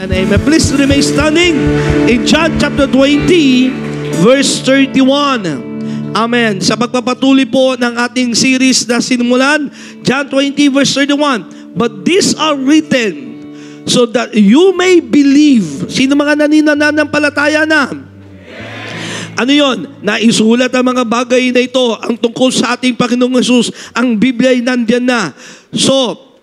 And amen. Please remain standing in John chapter 20, verse 31. Amen. Sa pagpapatuloy po ng ating series na sinimulan, John 20, verse 31. But these are written so that you may believe. Sino mga nananampalataya na? Ano yon? Naisulat ang mga bagay na ito, ang tungkol sa ating Panginoong Jesus. Ang Biblia ay nandyan na. So,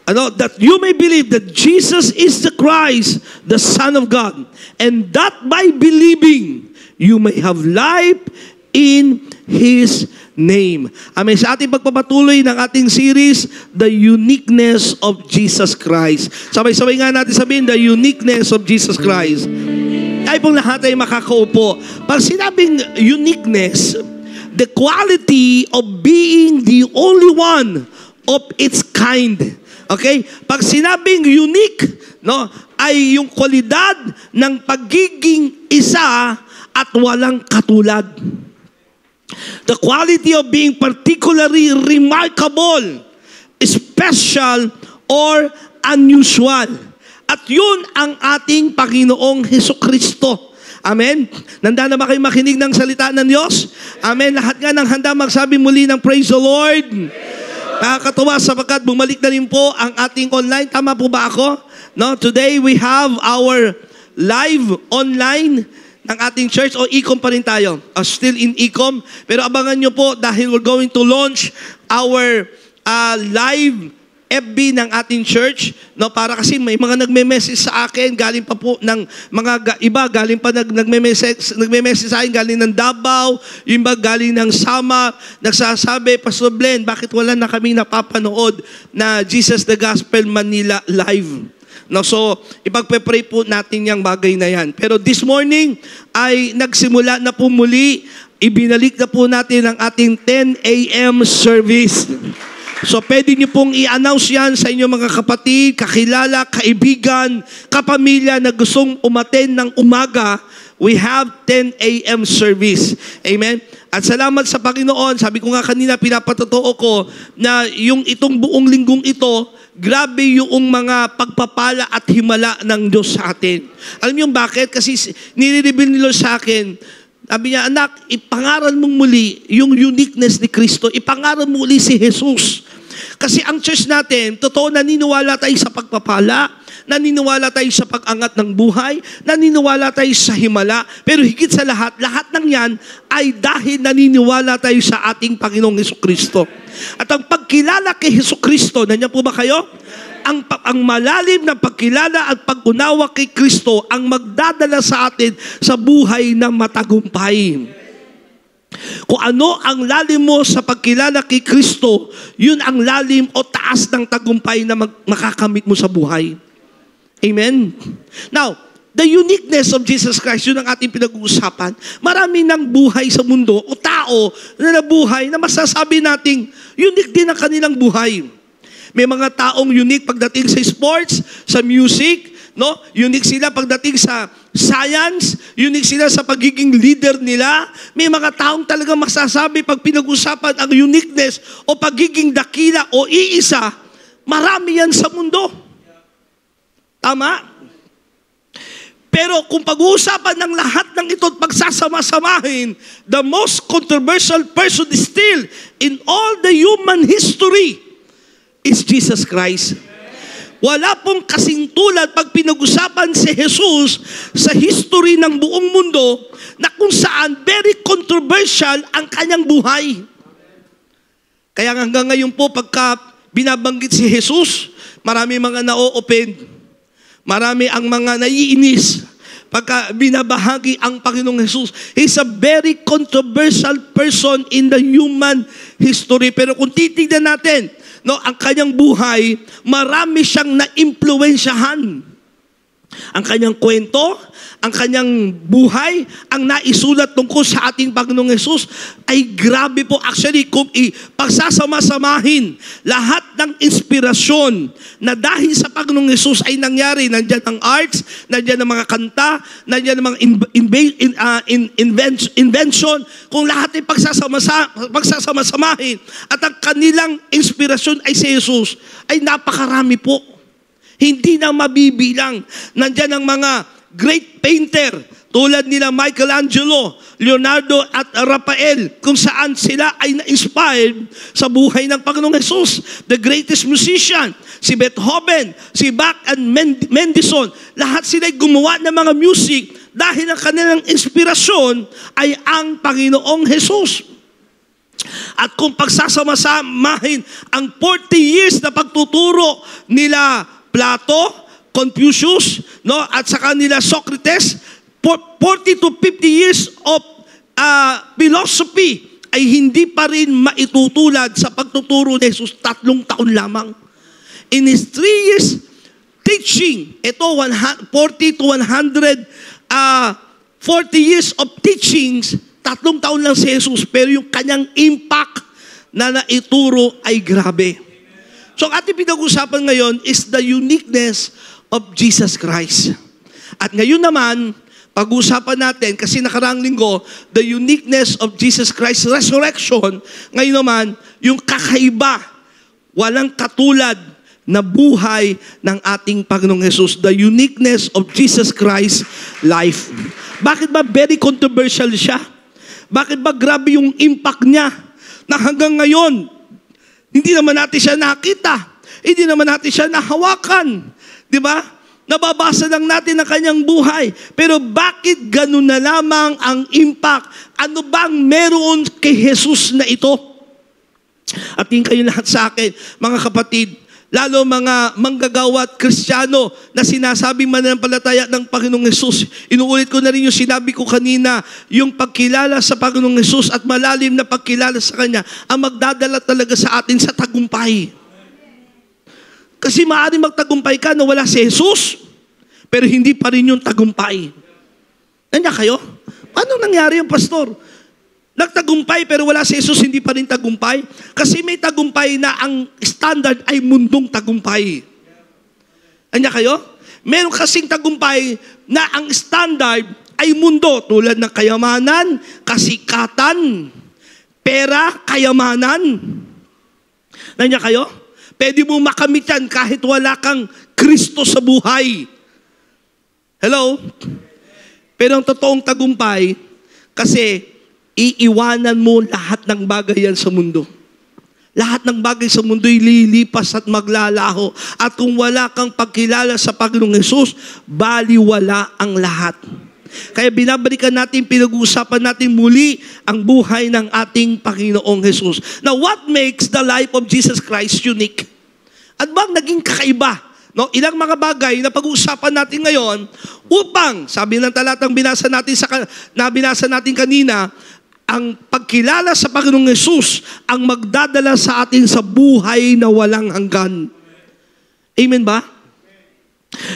that you may believe that Jesus is the Christ, the Son of God, and that by believing, you may have life in His name. Amen. Sa ating pagpapatuloy ng ating series, The Uniqueness of Jesus Christ. Sabay-sabay nga natin sabihin, The Uniqueness of Jesus Christ. Tayo pong lahat ay makakaupo. Pag sinabing uniqueness, the quality of being the only one of its kind. Okay? Pag sinabing unique, no, ay yung kwalidad ng pagiging isa at walang katulad. The quality of being particularly remarkable, special, or unusual. At yun ang ating Panginoong Hesukristo. Amen? Nanda na ba kayo makinig ng salita ng Diyos? Amen? Lahat nga ng handa magsabi muli ng praise the Lord. Nakakatuwa sapagkat bumalik na rin po ang ating online. Tama po ba ako? No, today we have our live online ng ating church o e-com pa rin tayo. Still in e-com. Pero abangan nyo po dahil we're going to launch our live FB ng ating church, no, para kasi may mga nagme-message sa akin galing pa po ng mga iba galing pa nagme-message sa akin galing ng Davao, yung iba galing ng Sama, nagsasabi, Pastor Glenn, bakit wala na kami napapanood na Jesus the Gospel Manila live? No, so ipagpe-pray po natin yung bagay na yan. Pero this morning ay nagsimula na po muli, ibinalik na po natin ang ating 10 a.m. service. So pwede niyo pong i-announce yan sa inyong mga kapatid, kakilala, kaibigan, kapamilya na gustong umaten ng umaga. We have 10 a.m. service. Amen? At salamat sa Panginoon. Sabi ko nga kanina, pinapatotoo ko na yung itong buong linggong ito, grabe yung mga pagpapala at himala ng Diyos sa atin. Alam niyo bakit? Kasi nire-reveal nila sa akin, sabi niya, anak, ipangaral mong muli yung uniqueness ni Kristo. Ipangaral mo muli si Jesus. Kasi ang church natin, totoo, naniniwala tayo sa pagpapala, naniniwala tayo sa pag-angat ng buhay, naniniwala tayo sa himala, pero higit sa lahat, lahat ng yan ay dahil naniniwala tayo sa ating Panginoong Hesukristo. At ang pagkilala kay Hesukristo, nandiyan po ba kayo? Ang malalim na pagkilala at pag-unawa kay Kristo ang magdadala sa atin sa buhay na matagumpay. Kung ano ang lalim mo sa pagkilala kay Kristo, yun ang lalim o taas ng tagumpay na makakamit mo sa buhay. Amen? Now, the uniqueness of Jesus Christ, yun ang ating pinag-uusapan. Marami ng buhay sa mundo o tao na nabuhay na masasabi nating unique din ang kanilang buhay. May mga taong unique pagdating sa sports, sa music, no? Unique sila pagdating sa science, unique sila sa pagiging leader nila. May mga taong talaga masasabi pag pinag-usapan ang uniqueness o pagiging dakila o iisa, marami yan sa mundo. Tama? Pero kung pag-uusapan ng lahat ng ito at pagsasama-samahin, the most controversial person still in all the human history is Jesus Christ. Wala pong kasing tulad pag pinag-usapan si Jesus sa history ng buong mundo na kung saan very controversial ang kanyang buhay. Kaya hanggang ngayon po pagka binabanggit si Jesus, marami mga na-o-offend. Marami ang mga naiinis pagka binabahagi ang Panginoong Jesus. He's a very controversial person in the human history. Pero kung titignan natin, no, ang kanyang buhay, marami siyang na-impluwensyahan. Ang kanyang kwento, ang kanyang buhay, ang naisulat tungkol sa ating Panginoong Jesus ay grabe po. Actually, kung pagsasama-samahin lahat ng inspirasyon na dahil sa Panginoong Jesus ay nangyari, nandiyan ang arts, nandiyan ang mga kanta, nandiyan ang mga invention, kung lahat ay pagsasama-samahin at ang kanilang inspirasyon ay si Jesus, ay napakarami po. Hindi na mabibilang. Nandyan ang mga great painter tulad nila Michelangelo, Leonardo at Rafael, kung saan sila ay na-inspired sa buhay ng Panginoong Jesus. The greatest musician, si Beethoven, si Bach and Mendelssohn, lahat sila ay gumawa ng mga music dahil ang kanilang inspirasyon ay ang Panginoong Jesus. At kung pagsasama-samahin ang 40 years na pagtuturo nila Plato, Confucius, no, at sa kanila Socrates, 40 to 50 years of philosophy ay hindi pa rin maitutulad sa pagtuturo ni Jesus, 3 taon lamang. In his 3 years teaching, ito 40 to 140 years of teachings, 3 taon lang si Jesus, pero yung kanyang impact na naituro ay grabe. So ang ating pinag-usapan ngayon is the uniqueness of Jesus Christ. At ngayon naman, pag-usapan natin, kasi nakaraang linggo, the uniqueness of Jesus Christ's resurrection. Ngayon naman, yung kakaiba, walang katulad na buhay ng ating Panginoong Jesus. The uniqueness of Jesus Christ's life. Bakit ba very controversial siya? Bakit ba grabe yung impact niya na hanggang ngayon, hindi naman natin siya nakita, hindi naman natin siya nahawakan, di ba? Nababasa lang natin ang kanyang buhay. Pero bakit ganun na lamang ang impact? Ano bang meron kay Jesus na ito? At tingin kayo lahat sa akin, mga kapatid, lalo mga manggagawa at Kristiyano na sinasabing mananampalataya ng Panginoong Hesus. Inuulit ko na rin yung sinabi ko kanina, yung pagkilala sa Panginoong Hesus at malalim na pagkilala sa Kanya ang magdadala talaga sa atin sa tagumpay. Kasi maaaring magtagumpay ka na wala si Jesus, pero hindi pa rin yung tagumpay. Nandiyan kayo? Paano nangyari yung pastor? Nagtagumpay pero wala si Jesus, hindi pa rin tagumpay. Kasi may tagumpay na ang standard ay mundong tagumpay. Anya kayo? Meron kasing tagumpay na ang standard ay mundo. Tulad ng kayamanan, kasikatan, pera, kayamanan. Anya kayo? Pwede mo makamit yan kahit wala kang Kristo sa buhay. Hello? Pero ang totoong tagumpay, kasi iiwanan mo lahat ng bagay yan sa mundo. Lahat ng bagay sa mundo ay lilipas at maglalaho. At kung wala kang pagkilala sa Panginoong Hesus, baliwala ang lahat. Kaya binabalikan natin, pinag-uusapan natin muli ang buhay ng ating Panginoong Hesus. Now, what makes the life of Jesus Christ unique? At bang naging kakaiba? No, ilang mga bagay na pag-uusapan natin ngayon upang, sabi ng talatang binasa natin kanina, ang pagkilala sa Panginoong Hesus ang magdadala sa atin sa buhay na walang hanggan. Amen ba?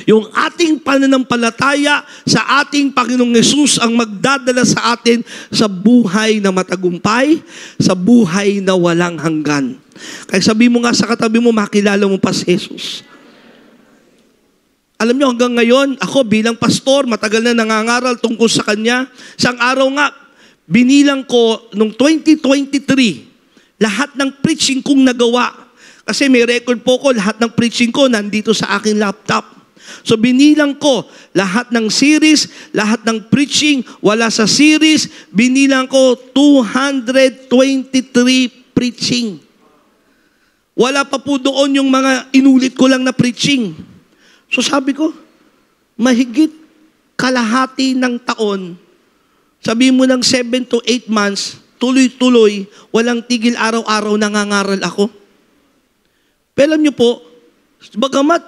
Yung ating pananampalataya sa ating Panginoong Hesus ang magdadala sa atin sa buhay na matagumpay, sa buhay na walang hanggan. Kaya sabi mo nga sa katabi mo, makilala mo pa si Jesus. Alam nyo, hanggang ngayon, ako bilang pastor, matagal na nangangaral tungkol sa Kanya. Isang araw nga, binilang ko, noong 2023, lahat ng preaching kong nagawa. Kasi may record po ko, lahat ng preaching ko nandito sa aking laptop. So binilang ko, lahat ng series, lahat ng preaching, wala sa series, binilang ko 223 preaching. Wala pa po doon yung mga inulit ko lang na preaching. So sabi ko, mahigit kalahati ng taon, sabi mo ng 7 to 8 months, tuloy-tuloy, walang tigil araw-araw nangangaral ako. Pero alam niyo po, bagamat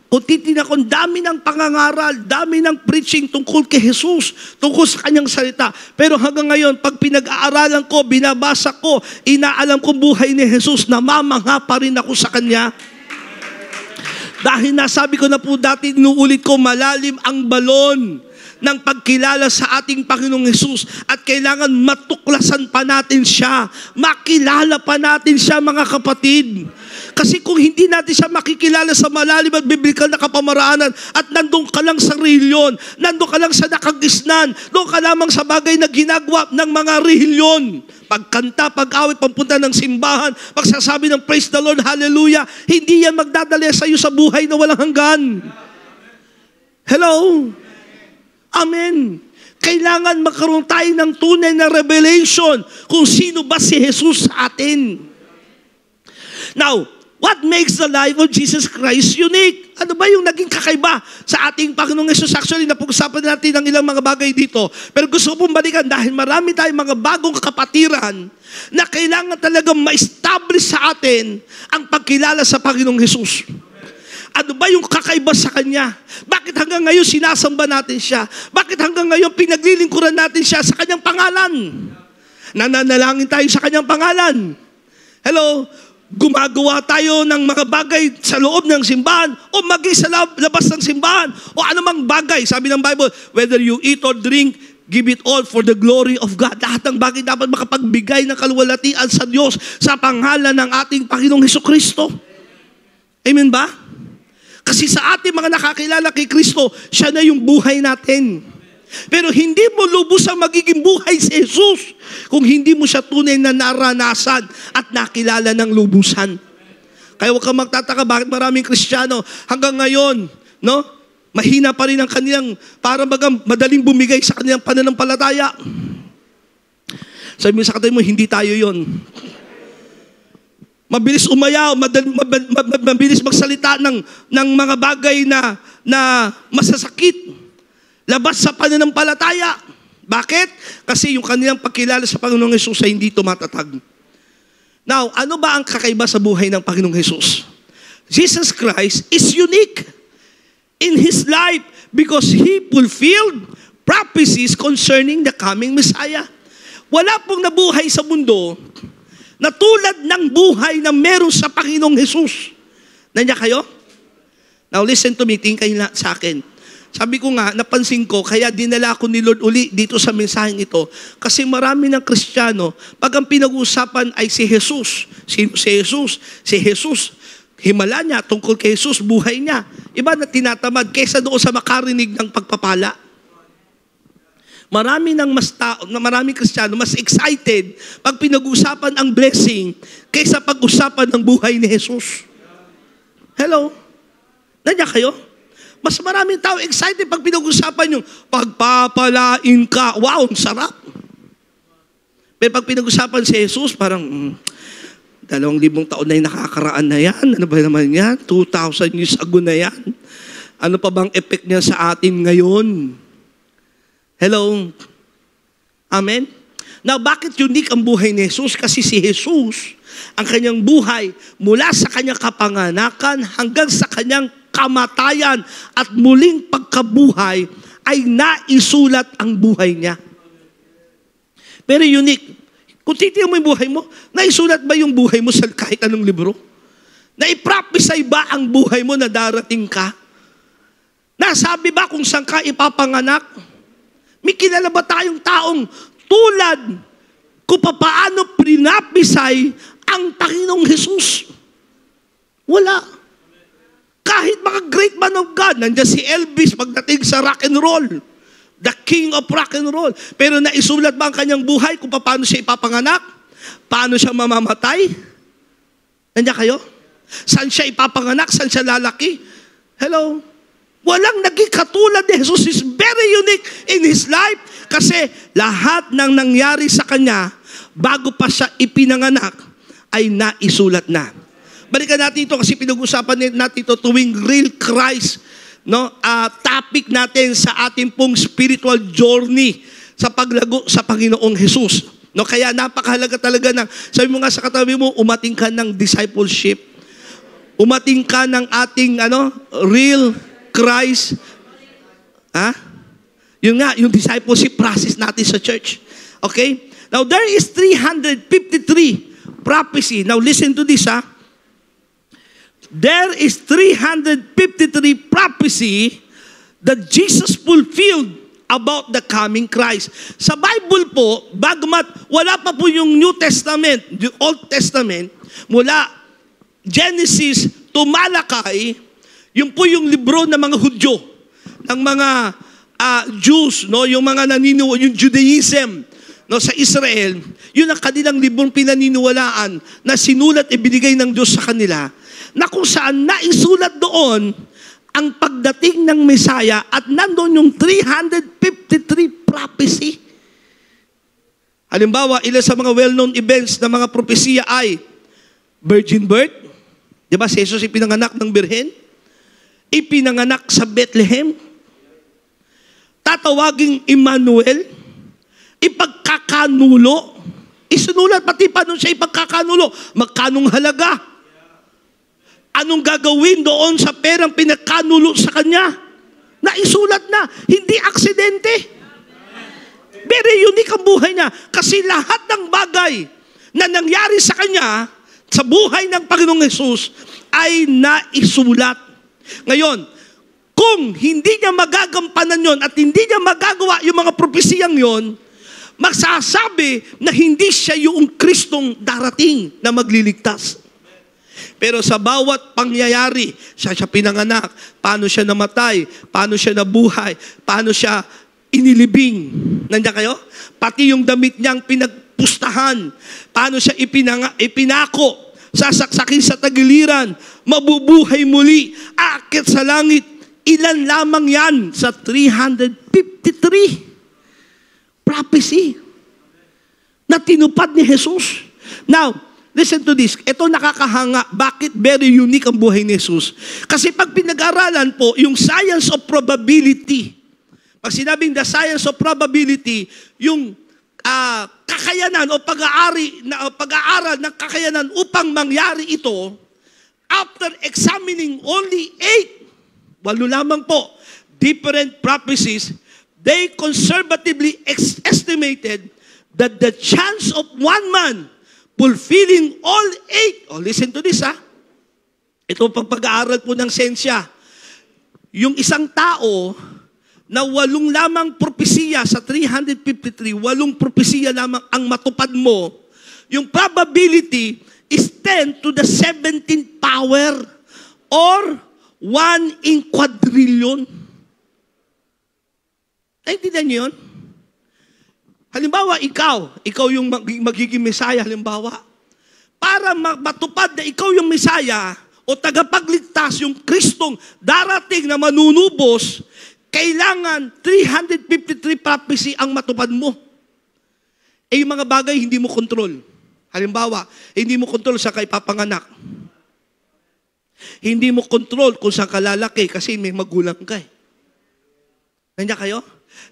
kung titignan ko, dami ng pangangaral, dami ng preaching tungkol kay Jesus, tungkol sa Kanyang salita. Pero hanggang ngayon, pag pinag-aaralan ko, binabasa ko, inaalam ko buhay ni Jesus, namamangha pa rin ako sa Kanya. Dahil nasabi ko na po dati, inuulit ko, malalim ang balon ng pagkilala sa ating Panginoong Hesus at kailangan matuklasan pa natin siya, makilala pa natin siya, mga kapatid. Kasi kung hindi natin siya makikilala sa malalim at biblikal na kapamaraanan at nandun ka lang sa reliyon, nandun ka lang sa nakagisnan, doon ka lamang sa bagay na ginagawa ng mga reliyon. Pagkanta, pag-awit, pampunta ng simbahan, pagsasabi ng praise the Lord, hallelujah, hindi yan magdadala sa iyo sa buhay na walang hanggan. Hello? Amen. Kailangan magkaroon tayo ng tunay na revelation kung sino ba si Jesus sa atin. Now, what makes the life of Jesus Christ unique? Ano ba yung naging kakaiba sa ating Panginoong Hesus? Actually, napag-usapan natin ang ilang mga bagay dito. Pero gusto ko pong balikan dahil marami tayong mga bagong kapatiran na kailangan talagang ma-establish sa atin ang pagkilala sa Panginoong Hesus. Ano ba yung kakaiba sa Kanya? Bakit hanggang ngayon sinasamba natin siya? Bakit hanggang ngayon pinaglilingkuran natin siya sa Kanyang pangalan? Nananalangin tayo sa Kanyang pangalan. Hello? Gumagawa tayo ng mga bagay sa loob ng simbahan o maging sa labas ng simbahan o anumang bagay. Sabi ng Bible, whether you eat or drink, give it all for the glory of God. Lahat ng bagay dapat makapagbigay ng kaluwalhatian sa Diyos sa pangalan ng ating Panginoong Hesukristo. Amen ba? Kasi sa ating mga nakakilala kay Kristo, siya na yung buhay natin. Pero hindi mo lubos ang magiging buhay si Jesus kung hindi mo siya tunay na naranasan at nakilala ng lubusan. Kaya huwag kang magtataka bakit maraming Kristiyano hanggang ngayon, no? Mahina pa rin ang kanilang, para madaling bumigay sa kanilang pananampalataya. Sabi mo sa katabi mo, hindi tayo yon. Mabilis umayaw, mabilis magsalita ng mga bagay na masasakit. Labas sa pananampalataya. Bakit? Kasi yung kanilang pagkilala sa Panginoong Hesus ay hindi tumatatag. Now, ano ba ang kakaiba sa buhay ng Panginoong Hesus? Jesus Christ is unique in His life because He fulfilled prophecies concerning the coming Messiah. Wala pong nabuhay sa mundo na tulad ng buhay na meron sa Panginoong Hesus. Nandiyan kayo? Now listen to me, tingin kayo sa akin. Sabi ko nga, napansin ko, kaya dinala ako ni Lord uli dito sa mensaheng ito. Kasi marami ng Kristiyano, pag ang pinag-uusapan ay si Jesus. Si Jesus. Si Jesus. Himala niya, tungkol kay Jesus, buhay niya. Iba na tinatamad kaysa doon sa makarinig ng pagpapala. Maraming Kristiyano mas excited pag pinag-uusapan ang blessing kaysa pag-usapan ng buhay ni Jesus. Hello? Nandiyan kayo? Mas maraming tao excited pag pinag-usapan yung pagpapalain ka. Wow, ang sarap. Pero pag pinag-usapan si Jesus, parang 2,000 taon na yung nakakaraan na yan. Ano ba naman yan? 2,000 years ago na yan. Ano pa bang effect niya sa atin ngayon? Hello? Amen? Now, bakit unique ang buhay ni Jesus? Kasi si Jesus, ang kanyang buhay, mula sa kanyang kapanganakan hanggang sa kanyang kamatayan at muling pagkabuhay ay naisulat ang buhay niya. Pero unique. Kung titignan mo yung buhay mo, naisulat ba yung buhay mo sa kahit anong libro? Naiprophesy ba ang buhay mo na darating ka? Nasabi ba kung saan ka ipapanganak? May kilala ba tayong taong tulad kung paano prinapisay ang Panginoong Hesus? Wala. Kahit mga great man of God, nandiyan si Elvis pagdating sa rock and roll. The king of rock and roll. Pero naisulat ba ang kanyang buhay kung paano siya ipapanganak? Paano siya mamamatay? Nandiyan kayo? Saan siya ipapanganak? Saan siya lalaki? Hello? Walang naging katulad ni Jesus. Is very unique in His life kasi lahat ng nangyari sa Kanya bago pa siya ipinanganak ay naisulat na. Balikan natin ito kasi pinag-usapan natin ito tuwing real Christ, no? Topic natin sa ating pong spiritual journey sa paglago sa Panginoong Hesus. No? Kaya napakahalaga talaga ng, sabi mo nga sa katabi mo, umating ka ng discipleship. Umating ka ng ating real Christ. Yun nga, yung discipleship process natin sa church. Okay? Now, there is 353 prophecy. Now, listen to this, There is 353 prophecy that Jesus fulfilled about the coming Christ. Sa Bible po, bagamat wala pa po yung New Testament, yung Old Testament, mula Genesis to Malakay, yun po yung libro ng mga Hudyo, ng mga Jews, no, yung mga yung Judaism, no, sa Israel, yun ang kanilang librong pinaniniwalaan na sinulat ibinigay ng Diyos sa kanila, na kung saan naisulat doon ang pagdating ng Messiah at nandoon yung 353 prophecy. Halimbawa, ilan sa mga well-known events na mga propesiya ay virgin birth. Di ba si Jesus ipinanganak ng birhen? Ipinanganak sa Bethlehem. Tatawaging Emmanuel. Ipagkakanulo. Isinulat pati paano siya ipagkakanulo. Magkanong halaga? Anong gagawin doon sa perang pinagkanulo sa kanya? Naisulat na. Hindi aksidente. Very unique ang buhay niya. Kasi lahat ng bagay na nangyari sa kanya, sa buhay ng Panginoong Hesus, ay naisulat. Ngayon, kung hindi niya magagampanan yon at hindi niya magagawa yung mga propesiyang yon, magsasabi na hindi siya yung Kristong darating na magliligtas. Pero sa bawat pangyayari, siya pinanganak, paano siya namatay, paano siya nabuhay, paano siya inilibing. Nandiyan kayo? Pati yung damit niyang pinagpustahan, paano siya ipinako, sasaksakin sa tagiliran, mabubuhay muli, aakyat sa langit. Ilan lamang yan sa 353 prophecy na tinupad ni Jesus. Now, listen to this. Ito nakakahanga. Bakit very unique ang buhay ni Jesus? Kasi pag pinag-aralan po, yung science of probability, pag sinabing the science of probability, yung kakayanan o pag-aaral ng kakayanan upang mangyari ito, after examining only 8 lamang po, different prophecies, they conservatively estimated that the chance of one man fulfilling all 8, listen to this ito pang pag-aaral po ng sensya, yung isang tao na 8 lamang propesiya sa 353, 8 propesiya lamang ang matupad mo, yung probability is 10 to the 17th power or 1 in quadrillion. Naintindihan niyo yun? Halimbawa, ikaw yung magiging Mesaya, halimbawa. Para matupad na ikaw yung Mesaya o tagapagligtas, yung Kristong darating na manunubos, kailangan 353 prophecy ang matupad mo. Yung mga bagay hindi mo kontrol. Halimbawa, hindi mo kontrol sa kay papanganak. Hindi mo kontrol kung saan ka lalaki kasi may magulang ka. Nandiyan kayo?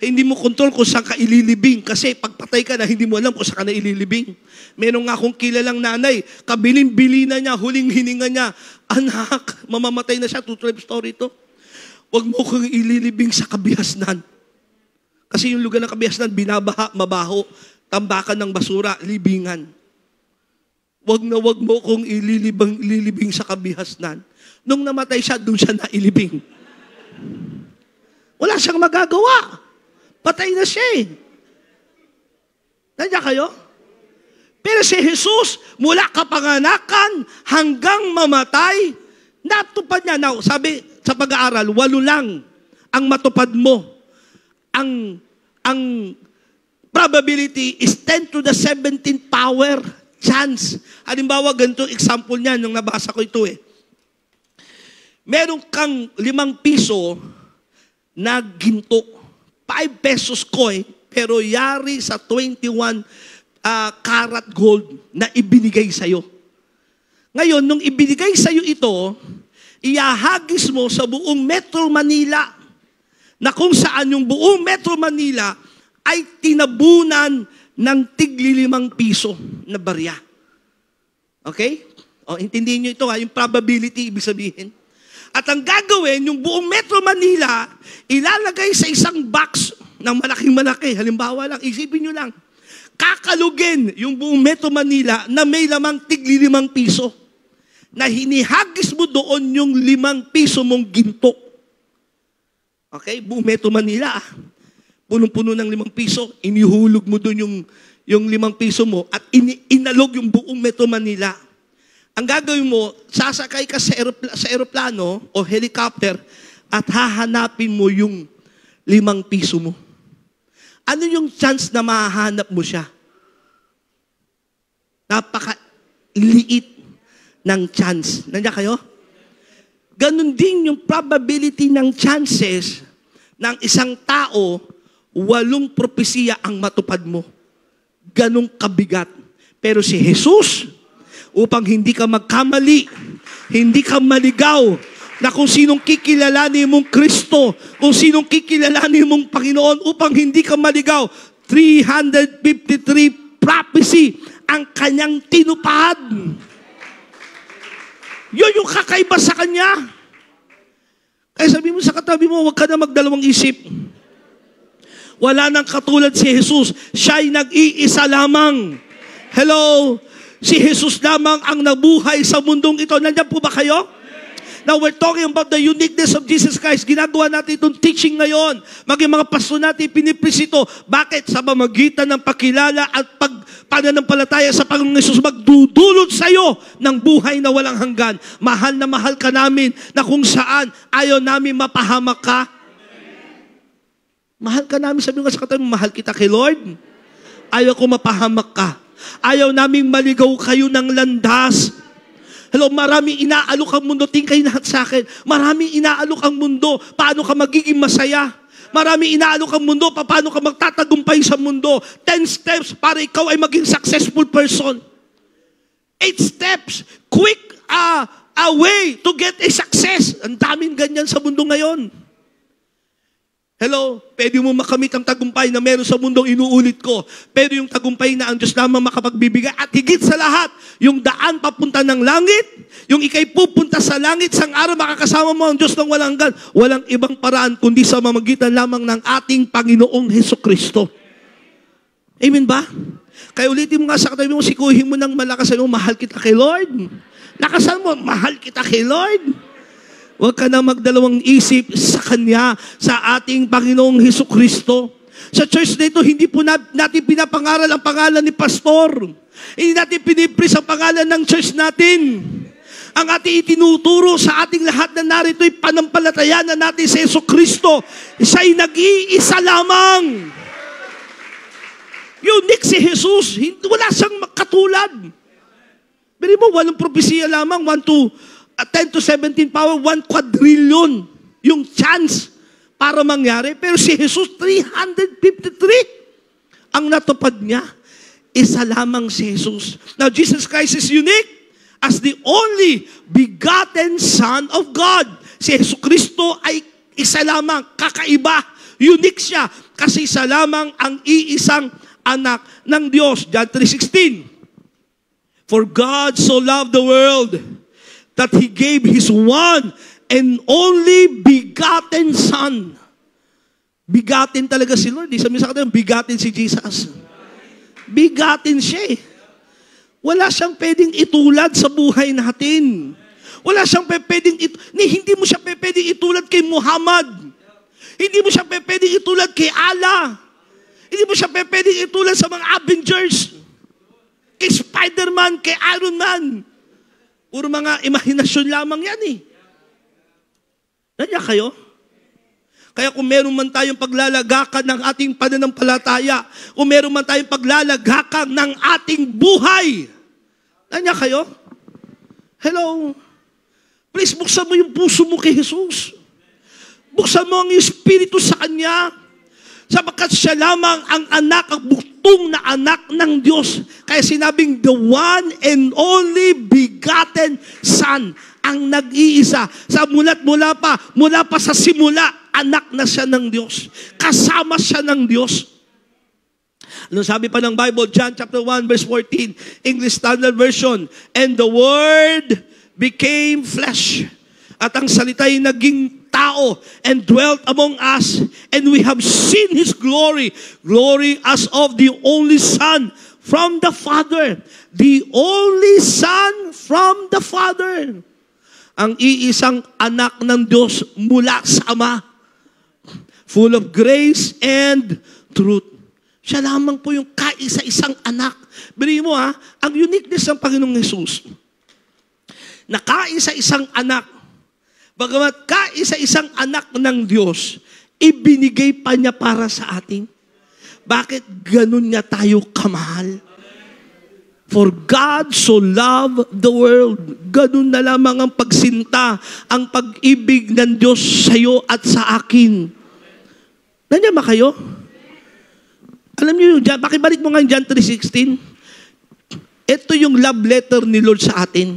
Hindi mo kontrol kung saan ka ililibing kasi pagpatay ka na hindi mo alam kung saan ka na ililibing. Meron nga akong kilalang nanay, kabilin-bili na niya, huling hininga niya, anak, mamamatay na siya, true story ito. Huwag mo kong ililibing sa kabihasnan. Kasi yung lugar ng kabihasnan, binabaha, mabaho, tambakan ng basura, libingan. Huwag mo kong ililibing sa kabihasnan. Nung namatay siya, doon siya nailibing. Wala siyang magagawa. Patay na siya. Nandiyan kayo? Pero si Jesus, mula kapanganakan hanggang mamatay, natupad niya. Now, sabi sa pag-aaral, 8 lang ang matupad mo. Ang probability is 10 to the 17th power chance. Halimbawa, ganito example niyan, nung nabasa ko ito Meron kang 5 piso na ginto, 5 pesos coin, pero yari sa 21 karat gold na ibinigay sa'yo. Ngayon, nung ibinigay sa'yo ito, iahagis mo sa buong Metro Manila, na kung saan yung buong Metro Manila ay tinabunan ng tigli 5 piso na barya. Okay? Intindihin nyo ito yung probability, ibig sabihin. At ang gagawin, yung buong Metro Manila, ilalagay sa isang box ng malaking-malaki. Halimbawa lang, isipin nyo lang, kakalugin yung buong Metro Manila na may lamang tigli 5 piso. Na hinihagis mo doon yung 5 piso mong ginto. Okay? Buong Metro Manila, punong-puno ng 5 piso, inihulog mo doon yung 5 piso mo at inalog yung buong Metro Manila. Ang gagawin mo, sasakay ka sa aeroplano o helicopter at hahanapin mo yung 5 piso mo. Ano yung chance na mahanap mo siya? Napaka-liit ng chance. Nandiyan kayo? Ganon din yung probability ng chances ng isang tao, 8 propesiya ang matupad mo. Ganong kabigat. Pero si Jesus, upang hindi ka magkamali, hindi ka maligaw, na kung sinong kikilalanin mong Kristo, kung sinong kikilalanin mong Panginoon, upang hindi ka maligaw, 353 prophecy ang kanyang tinupad. Yun yung kakaiba sa kanya. Kaya sabi mo sa katabi mo, huwag ka na magdalawang isip. Wala nang katulad si Jesus. Siya'y nag-iisa lamang. Hello? Si Jesus lamang ang nabuhay sa mundong ito. Nandiyan po ba kayo? Now, we're talking about the uniqueness of Jesus Christ. Ginagawa natin itong teaching ngayon. Maging mga pastor natin, pinipresito. Bakit? Sa pamamagitan ng pakilala at pananampalataya sa Panginoong Hesus, magdudulot sa iyo ng buhay na walang hanggan. Mahal na mahal ka namin na kung saan ayaw namin mapahamak ka. Mahal ka namin. Sabi nga sa katabi, mahal kita kay Lord. Ayaw ko mapahamak ka. Ayaw namin maligaw kayo ng landas. Hello, maraming inaalok ang mundo. Tingkay lahat sa akin. Maraming inaalok ang mundo. Paano ka magiging masaya? Maraming inaalok ang mundo. Paano ka magtatagumpay sa mundo? 10 steps para ikaw ay maging successful person. 8 steps. Quick a way to get a success. Ang daming ganyan sa mundo ngayon. Hello, pwede mo makamit ang tagumpay na meron sa mundong inuulit ko. Pero yung tagumpay na ang Diyos lamang makapagbibigay. At higit sa lahat, yung daan papunta ng langit, yung ikay pupunta sa langit, sang araw makakasama mo ang Diyos ng walang hanggan. Walang ibang paraan kundi sa mamagitan lamang ng ating Panginoong Hesukristo. Amen ba? Kaya ulitin mo nga sa katabi mo, sikuhin mo ng malakas mo, mahal kita kay Lord. Lakasan mo, mahal kita kay Lord. Huwag ka na magdalawang isip sa Kanya, sa ating Panginoong Hesukristo. Sa church na ito, hindi po natin pinapangaral ang pangalan ni pastor. Hindi natin pinipris ang pangalan ng church natin. Ang ating itinuturo sa ating lahat na narito ay panampalatayanan natin sa Hesukristo. Siya'y nag-iisa lamang. Unique si Jesus. Wala siyang katulad. Pero mo, walang propesiya lamang, 10 to 17 power, 1 quadrillion yung chance para mangyari. Pero si Jesus, 353 ang natupad niya. Isa lamang si Jesus. Now, Jesus Christ is unique as the only begotten Son of God. Si Jesucristo ay isa lamang, kakaiba, unique siya, kasi isa lamang ang iisang anak ng Diyos. John 3:16. For God so loved the world that He gave His one and only begotten Son. Bigatin talaga si Lord. Sabi sa kanya, bigatin si Jesus. Bigatin siya eh. Wala siyang pwedeng itulad sa buhay natin. Wala siyang pwedeng hindi mo siya pwedeng itulad kay Muhammad. Hindi mo siya pwedeng itulad kay Allah. Hindi mo siya pwedeng itulad sa mga Avengers. Kay Spider-Man, kay Iron Man. Puro mga imahinasyon lamang yan eh. Nandiyan kayo? Kaya kung meron man tayong paglalagakan ng ating pananampalataya, kung meron man tayong paglalagakan ng ating buhay, nandiyan kayo? Hello? Please, buksan mo yung puso mo kay Jesus. Buksan mo ang Espiritu sa Kanya. Sapagkat siya lamang ang anak, ang buktong na anak ng Diyos. Kaya sinabing, the one and only begotten Son, ang nag-iisa. Sa mula pa sa simula, anak na siya ng Diyos. Kasama siya ng Diyos. Ano sabi pa ng Bible? John chapter 1 verse 14, English Standard Version, and the Word became flesh. At ang salita'y naging tao and dwelt among us, and we have seen His glory, glory as of the only Son from the Father. The only Son from the Father. Ang iisang anak ng Diyos mula sa Ama. Full of grace and truth. Siya lamang po yung kaisa-isang anak. Bili mo ang uniqueness ng Panginoong Hesus. na kaisa-isang anak, bagamat kaisa-isang anak ng Diyos, ibinigay pa niya para sa atin. Bakit ganun niya tayo kamahal? For God so loved the world. Ganun na lamang ang pagsinta, ang pag-ibig ng Diyos sa iyo at sa akin. Nandiyan ba kayo? Alam niyo yung, pakibalik mo nga yung John 3:16. Ito yung love letter ni Lord sa atin.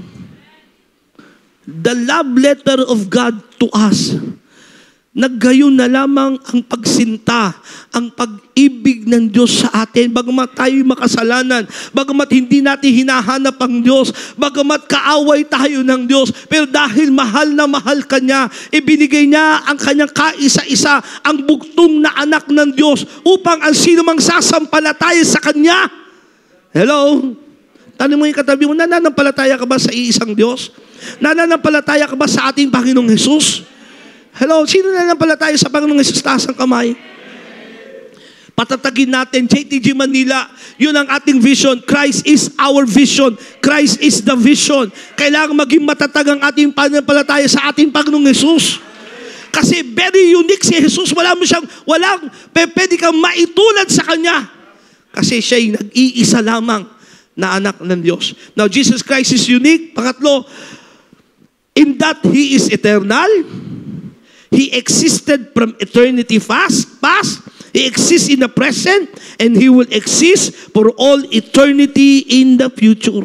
The love letter of God to us. Naggayon na lamang ang pagsinta, ang pag-ibig ng Diyos sa atin, bagamat tayo'y makasalanan, bagamat hindi natin hinahanap ang Diyos, bagamat kaaway tayo ng Diyos, pero dahil mahal na mahal ka niya, ibinigay niya ang kanyang kaisa-isa, ang bugtong na anak ng Diyos, upang ang sino mang sasampalataya sa Kanya. Hello? Tanong mo yung katabi mo, nananampalataya ka ba sa iisang Diyos? Nananampalataya ka ba sa ating Panginoong Hesus? Hello, sino nananampalataya sa Panginoong Hesus? Taas ang kamay. Patatagin natin, JTG Manila, yun ang ating vision. Christ is our vision. Christ is the vision. Kailangan maging matatag ang ating pananampalataya sa ating Panginoong Hesus. Kasi very unique si Jesus. Walang pwede kang maitulad sa Kanya. Kasi siya'y nag-iisa lamang na anak ng Diyos. Now, Jesus Christ is unique. Pangatlo, in that He is eternal. He existed from eternity past. He exists in the present, and He will exist for all eternity in the future.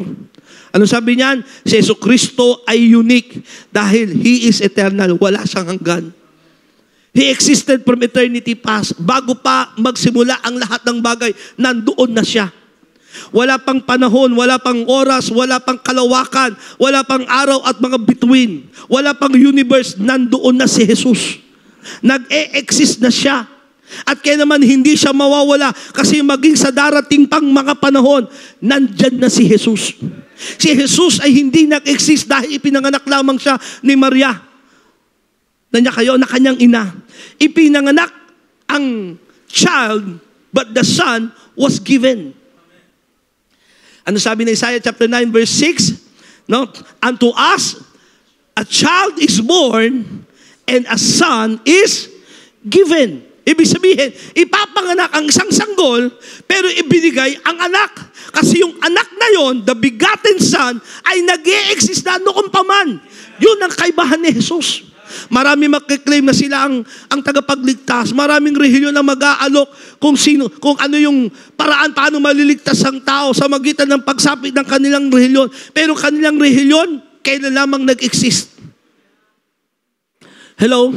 Ano sabi niyan? Si Jesucristo ay unique dahil He is eternal. Wala siyang hanggan. He existed from eternity past. Bago pa magsimula ang lahat ng bagay, nandoon na siya. Wala pang panahon, wala pang oras, wala pang kalawakan, wala pang araw at mga between. Wala pang universe, nandoon na si Jesus. Nag-e-exist na siya. At kaya naman hindi siya mawawala kasi maging sa darating pang mga panahon, nandyan na si Jesus. Si Jesus ay hindi nag-exist dahil ipinanganak lamang siya ni Maria. Nandiyan kayo na kanyang ina. Ipinanganak ang child, but the son was given. Ano sabi ng Isaiah chapter 9 verse 6? No? Unto us a child is born and a son is given. Ibig sabihin, ipapanganak ang isang sanggol pero ibinigay ang anak. Kasi yung anak na yon, the begotten son, ay nag-e-exist na noon pa man. Yun ang kaibahan ni Jesus. Marami magkiklaim na sila ang tagapagligtas. Maraming relihiyon na mag-aalok kung ano yung paraan paano maliligtas ang tao sa magitan ng pagsapit ng kanilang relihiyon. Pero kanilang relihiyon, kailan lamang nag-exist. Hello?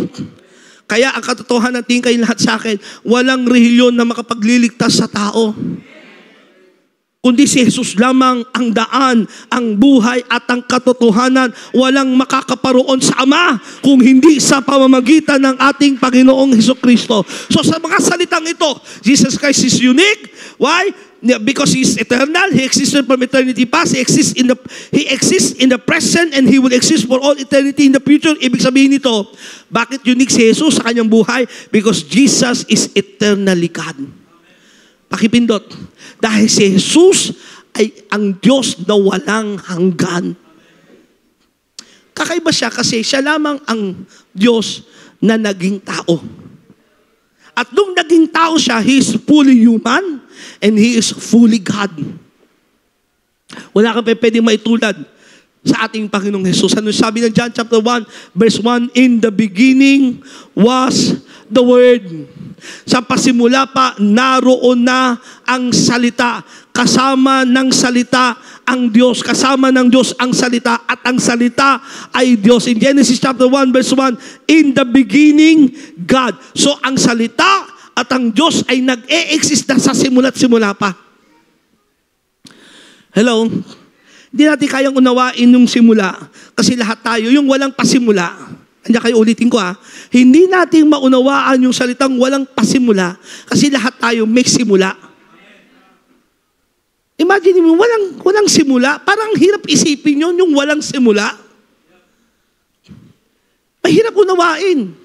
Kaya ang katotohanan natin kayo lahat sa akin, walang relihiyon na makapagliligtas sa tao. Kundi si Jesus lamang ang daan, ang buhay at ang katotohanan. Walang makakaparoon sa Ama kung hindi sa pamamagitan ng ating Panginoong Hesukristo. So sa mga salitang ito, Jesus Christ is unique. Why? Because He is eternal. He existed from eternity past. He exists in the present and He will exist for all eternity in the future. Ibig sabihin nito, bakit unique si Jesus sa kanyang buhay? Because Jesus is eternally God. Pakipindot. Dahil si Jesus ay ang Diyos na walang hanggan. Kakaiba siya kasi siya lamang ang Diyos na naging tao. At nung naging tao siya, He is fully human and He is fully God. Wala kang pwedeng maitulad sa ating Panginoong Jesus. Ano sabi ng John chapter 1, verse 1, in the beginning was the Word. Sa pasimula pa, naroon na ang salita. Kasama ng salita ang Diyos. Kasama ng Diyos ang salita. At ang salita ay Diyos. In Genesis chapter 1 verse 1, in the beginning, God. So ang salita at ang Diyos ay nag-e-exist na sa simula't simula pa. Hello? Hindi natin kayang unawain yung simula. Kasi lahat tayo, yung walang pasimula. Kanya kayo ulitin ko hindi natin maunawaan yung salitang walang pasimula kasi lahat tayo may simula. Imagine mo, walang simula. Parang hirap isipin yun, yung walang simula. Mahirap unawain.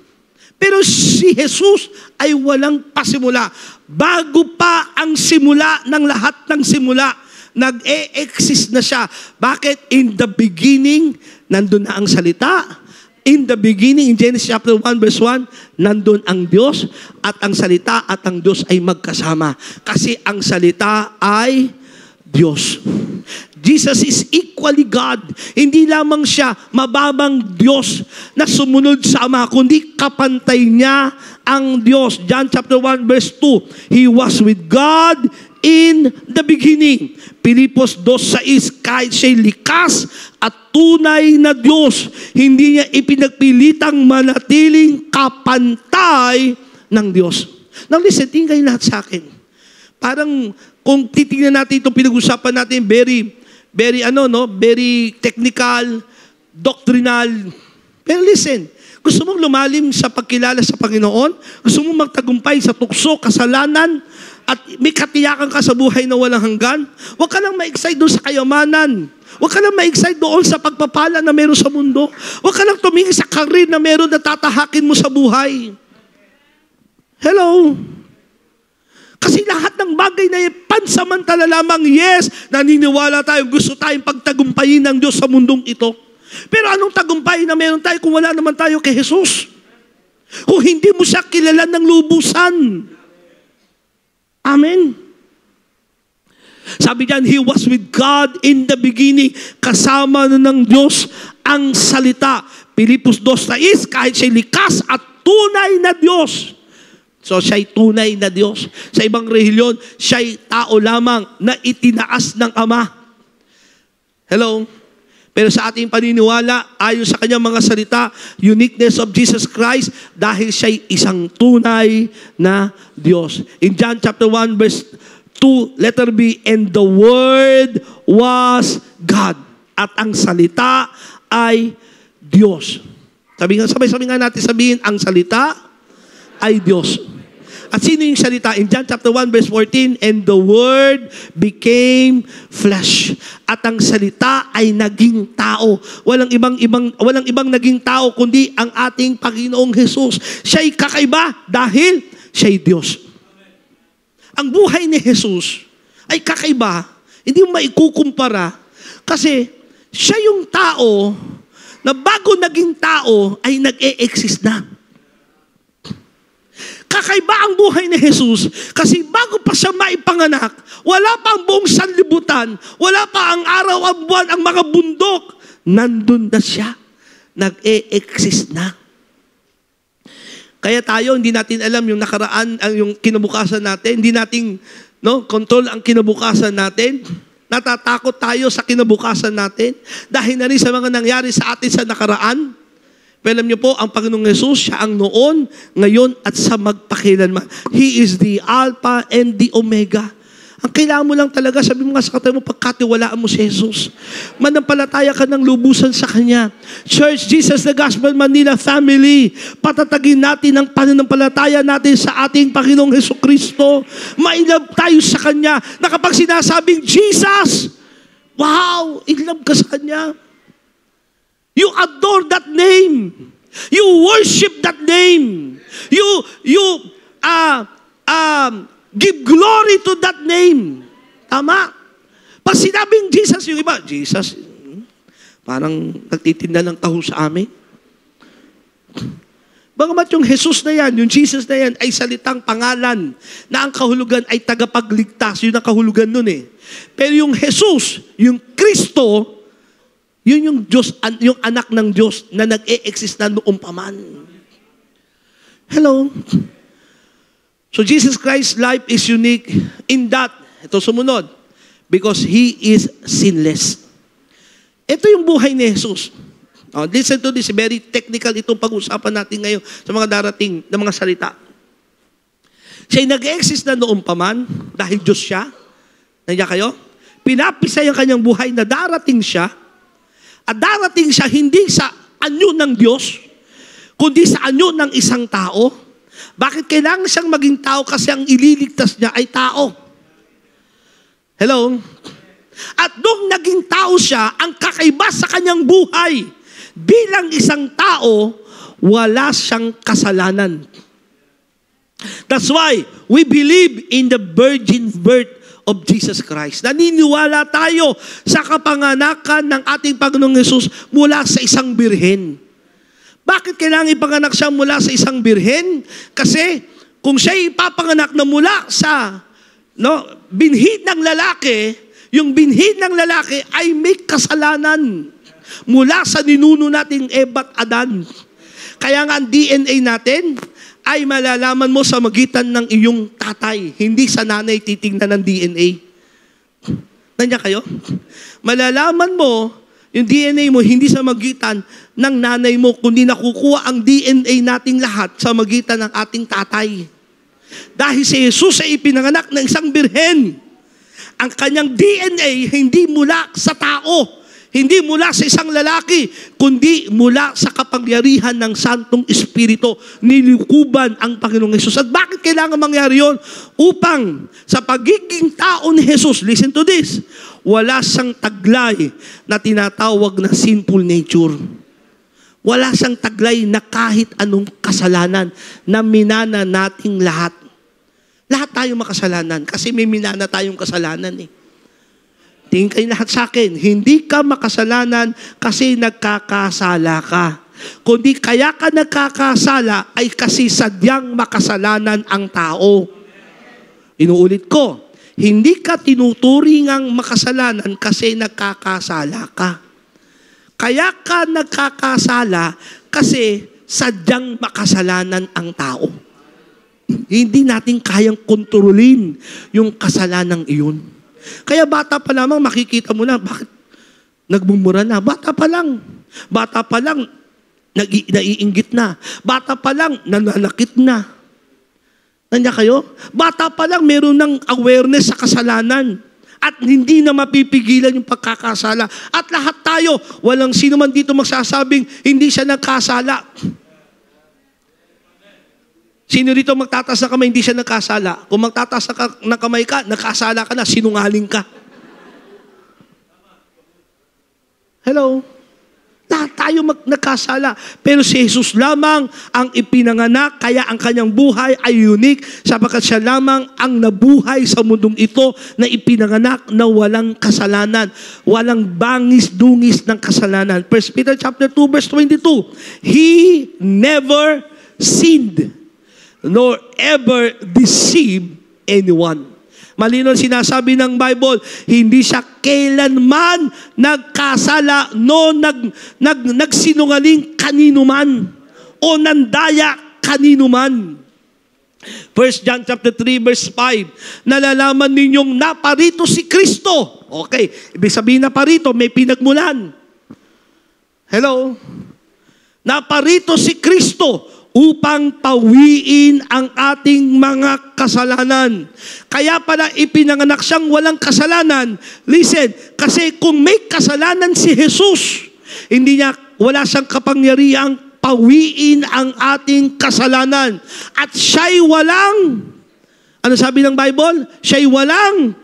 Pero si Jesus ay walang pasimula. Bago pa ang simula ng lahat ng simula, Nag-e-exist na siya. Bakit? In the beginning, nandun na ang salita. In the beginning, in Genesis chapter 1 verse 1, nandun ang Diyos at ang salita at ang Diyos ay magkasama. Kasi ang salita ay Diyos. Jesus is equally God. Hindi lamang siya mababang Diyos na sumunod sa Ama, kundi kapantay niya ang Diyos. John chapter 1 verse 2, He was with God in the beginning. Pilipos 2:6, kahit siya'y likas at tunay na Diyos, hindi niya ipinagpilitang manatiling kapantay ng Diyos. Now listen, tingin kayo lahat sa akin. Parang kung titingnan natin itong pinag-usapan natin, very technical, doctrinal. Pero listen, gusto mong lumalim sa pagkilala sa Panginoon? Gusto mong magtagumpay sa tukso, kasalanan, at may katiyakan ka sa buhay na walang hanggan? Huwag ka lang ma-excite doon sa kayamanan. Huwag ka lang ma-excite doon sa pagpapala na meron sa mundo. Huwag ka lang tumingin sa career na meron na tatahakin mo sa buhay. Hello? Kasi lahat ng bagay na pansamantala lamang, yes, naniniwala tayo, gusto tayong pagtagumpayin ng Diyos sa mundong ito. Pero anong tagumpay na meron tayo kung wala naman tayo kay Jesus? Kung hindi mo siya kilala ng lubusan. Amen. Sabi diyan, He was with God in the beginning. Kasama na ng Diyos ang salita. Pilipos 2:6, kahit siya'y likas at tunay na Diyos. So siya'y tunay na Diyos. Sa ibang relihiyon, siya'y tao lamang na itinaas ng Ama. Hello? Pero sa ating paniniwala, ayon sa kanyang mga salita, uniqueness of Jesus Christ, dahil siya'y isang tunay na Diyos. In John chapter 1 verse 2, letter B, and the Word was God. At ang salita ay Diyos. Sabay-sabay nga natin sabihin, ang salita ay Diyos. At sino yung salita? In John chapter 1 verse 14, and the Word became flesh. At ang salita ay naging tao. Walang ibang naging tao kundi ang ating Panginoong Jesus. Siya'y kakaiba dahil siya'y Diyos. Ang buhay ni Jesus ay kakaiba. Hindi mo maikukumpara kasi siya yung tao na bago naging tao ay nag-e-exist na. Kakaiba ang buhay ni Jesus kasi bago pa siya maipanganak, wala pa ang buong sanlibutan, wala pa ang araw, ang buwan, ang mga bundok, nandun na siya. Nag-e-exist na. Kaya tayo, hindi natin alam yung nakaraan, yung kinabukasan natin, hindi natin control ang kinabukasan natin. Natatakot tayo sa kinabukasan natin dahil na rin sa mga nangyari sa atin sa nakaraan. Pero alam niyo po, ang Panginoong Jesus, siya ang noon, ngayon, at sa magpakilanman. He is the Alpha and the Omega. Ang kailangan mo lang talaga, sabi mo nga sa katabi mo, pagkatiwalaan mo si Jesus. Manampalataya ka ng lubusan sa Kanya. Church, Jesus the Gospel Manila Family, patatagin natin ang pananampalataya natin sa ating Panginoong Jesucristo. Mailab tayo sa Kanya, na kapag sinasabing, Jesus, wow, inlove ka sa Kanya. You adore that name. You worship that name. You give glory to that name. Tama. Pag sinabing Jesus, yung iba, Jesus, parang nagtitinda ng taho sa amin. Bagamat yung Jesus na yan, yung Jesus na yan, ay salitang pangalan na ang kahulugan ay tagapagligtas. Yun ang kahulugan nun eh. Pero yung Jesus, yung Kristo, yun yung Diyos, yung anak ng Diyos na nag-e-exist na noong paman. Hello? So Jesus Christ's life is unique in that, ito sumunod, because He is sinless. Ito yung buhay ni Jesus. Listen to this, very technical itong pag-usapan natin ngayon sa mga darating na mga salita. Siya'y nag-e-exist na noong paman dahil Diyos siya. Nandiyan kayo? Pinapisay ang kanyang buhay na darating siya. At darating siya hindi sa anyo ng Diyos, kundi sa anyo ng isang tao. Bakit kailangan siyang maging tao? Kasi ang ililigtas niya ay tao. Hello? At nung naging tao siya, ang kakaiba sa kanyang buhay, bilang isang tao, wala siyang kasalanan. That's why we believe in the virgin birth of Jesus Christ. Naniniwala tayo sa kapanganakan ng ating Panginoong Hesus mula sa isang birhen. Bakit kailangan ipanganak siya mula sa isang birhen? Kasi kung siya ipapanganak na mula sa binhi ng lalaki, yung binhi ng lalaki ay may kasalanan mula sa ninuno nating Eva at Adan. Kaya nga ang DNA natin ay malalaman mo sa magitan ng iyong tatay. Hindi sa nanay titingnan ng DNA. Nandiyan kayo? Malalaman mo, yung DNA mo, hindi sa magitan ng nanay mo, kundi nakukuha ang DNA nating lahat sa magitan ng ating tatay. Dahil si Jesus ay ipinanganak ng isang birhen. Ang kanyang DNA hindi mula sa tao, hindi mula sa isang lalaki, kundi mula sa kapangyarihan ng Santong Espiritu. Nilikuban ang Panginoong Hesus. At bakit kailangan mangyari yun? Upang sa pagiging tao ni Hesus, listen to this, wala siyang taglay na tinatawag na sinful nature. Wala siyang taglay na kahit anong kasalanan na minana nating lahat. Lahat tayo makasalanan kasi may minana tayong kasalanan eh. Tingin kayo lahat sa akin, hindi ka makasalanan kasi nagkakasala ka. Kundi kaya ka nagkakasala ay kasi sadyang makasalanan ang tao. Inuulit ko, hindi ka tinuturingang makasalanan kasi nagkakasala ka. Kaya ka nagkakasala kasi sadyang makasalanan ang tao. Hindi natin kayang kontrolin yung kasalanang iyon. Kaya bata pa lamang makikita mo na, bakit nagmumura na? Bata pa lang, naiinggit na. Bata pa lang, nananakit na. Nandiyan kayo? Bata pa lang, meron ng awareness sa kasalanan. At hindi na mapipigilan yung pagkakasala. At lahat tayo, walang sino man dito magsasabing, hindi siya nagkasala. Sino rito magtataas na kamay, hindi siya nagkasala. Kung magtataas na kamay ka, nagkasala ka na, sinungaling ka. Hello? Lahat tayo nagkasala. Pero si Jesus lamang ang ipinanganak, kaya ang kanyang buhay ay unique, sapagkat siya lamang ang nabuhay sa mundong ito na ipinanganak na walang kasalanan, walang bangis-dungis ng kasalanan. 1 Peter chapter 2, verse 22, He never sinned, nor ever deceive anyone. Malinaw sinasabi ng Bible, hindi siya kailanman nagkasala, nagsinungaling kanino man, o nandaya kanino man. 1 John chapter 3 verse 5, nalalaman ninyong naparito si Kristo. Okay, ibig sabihin naparito, may pinagmulan. Hello? Naparito si Kristo upang pawiin ang ating mga kasalanan. Kaya pala ipinanganak siyang walang kasalanan. Listen, kasi kung may kasalanan si Jesus, wala siyang kapangyarihang pawiin ang ating kasalanan. At siya'y walang, ano sabi ng Bible? Siya'y walang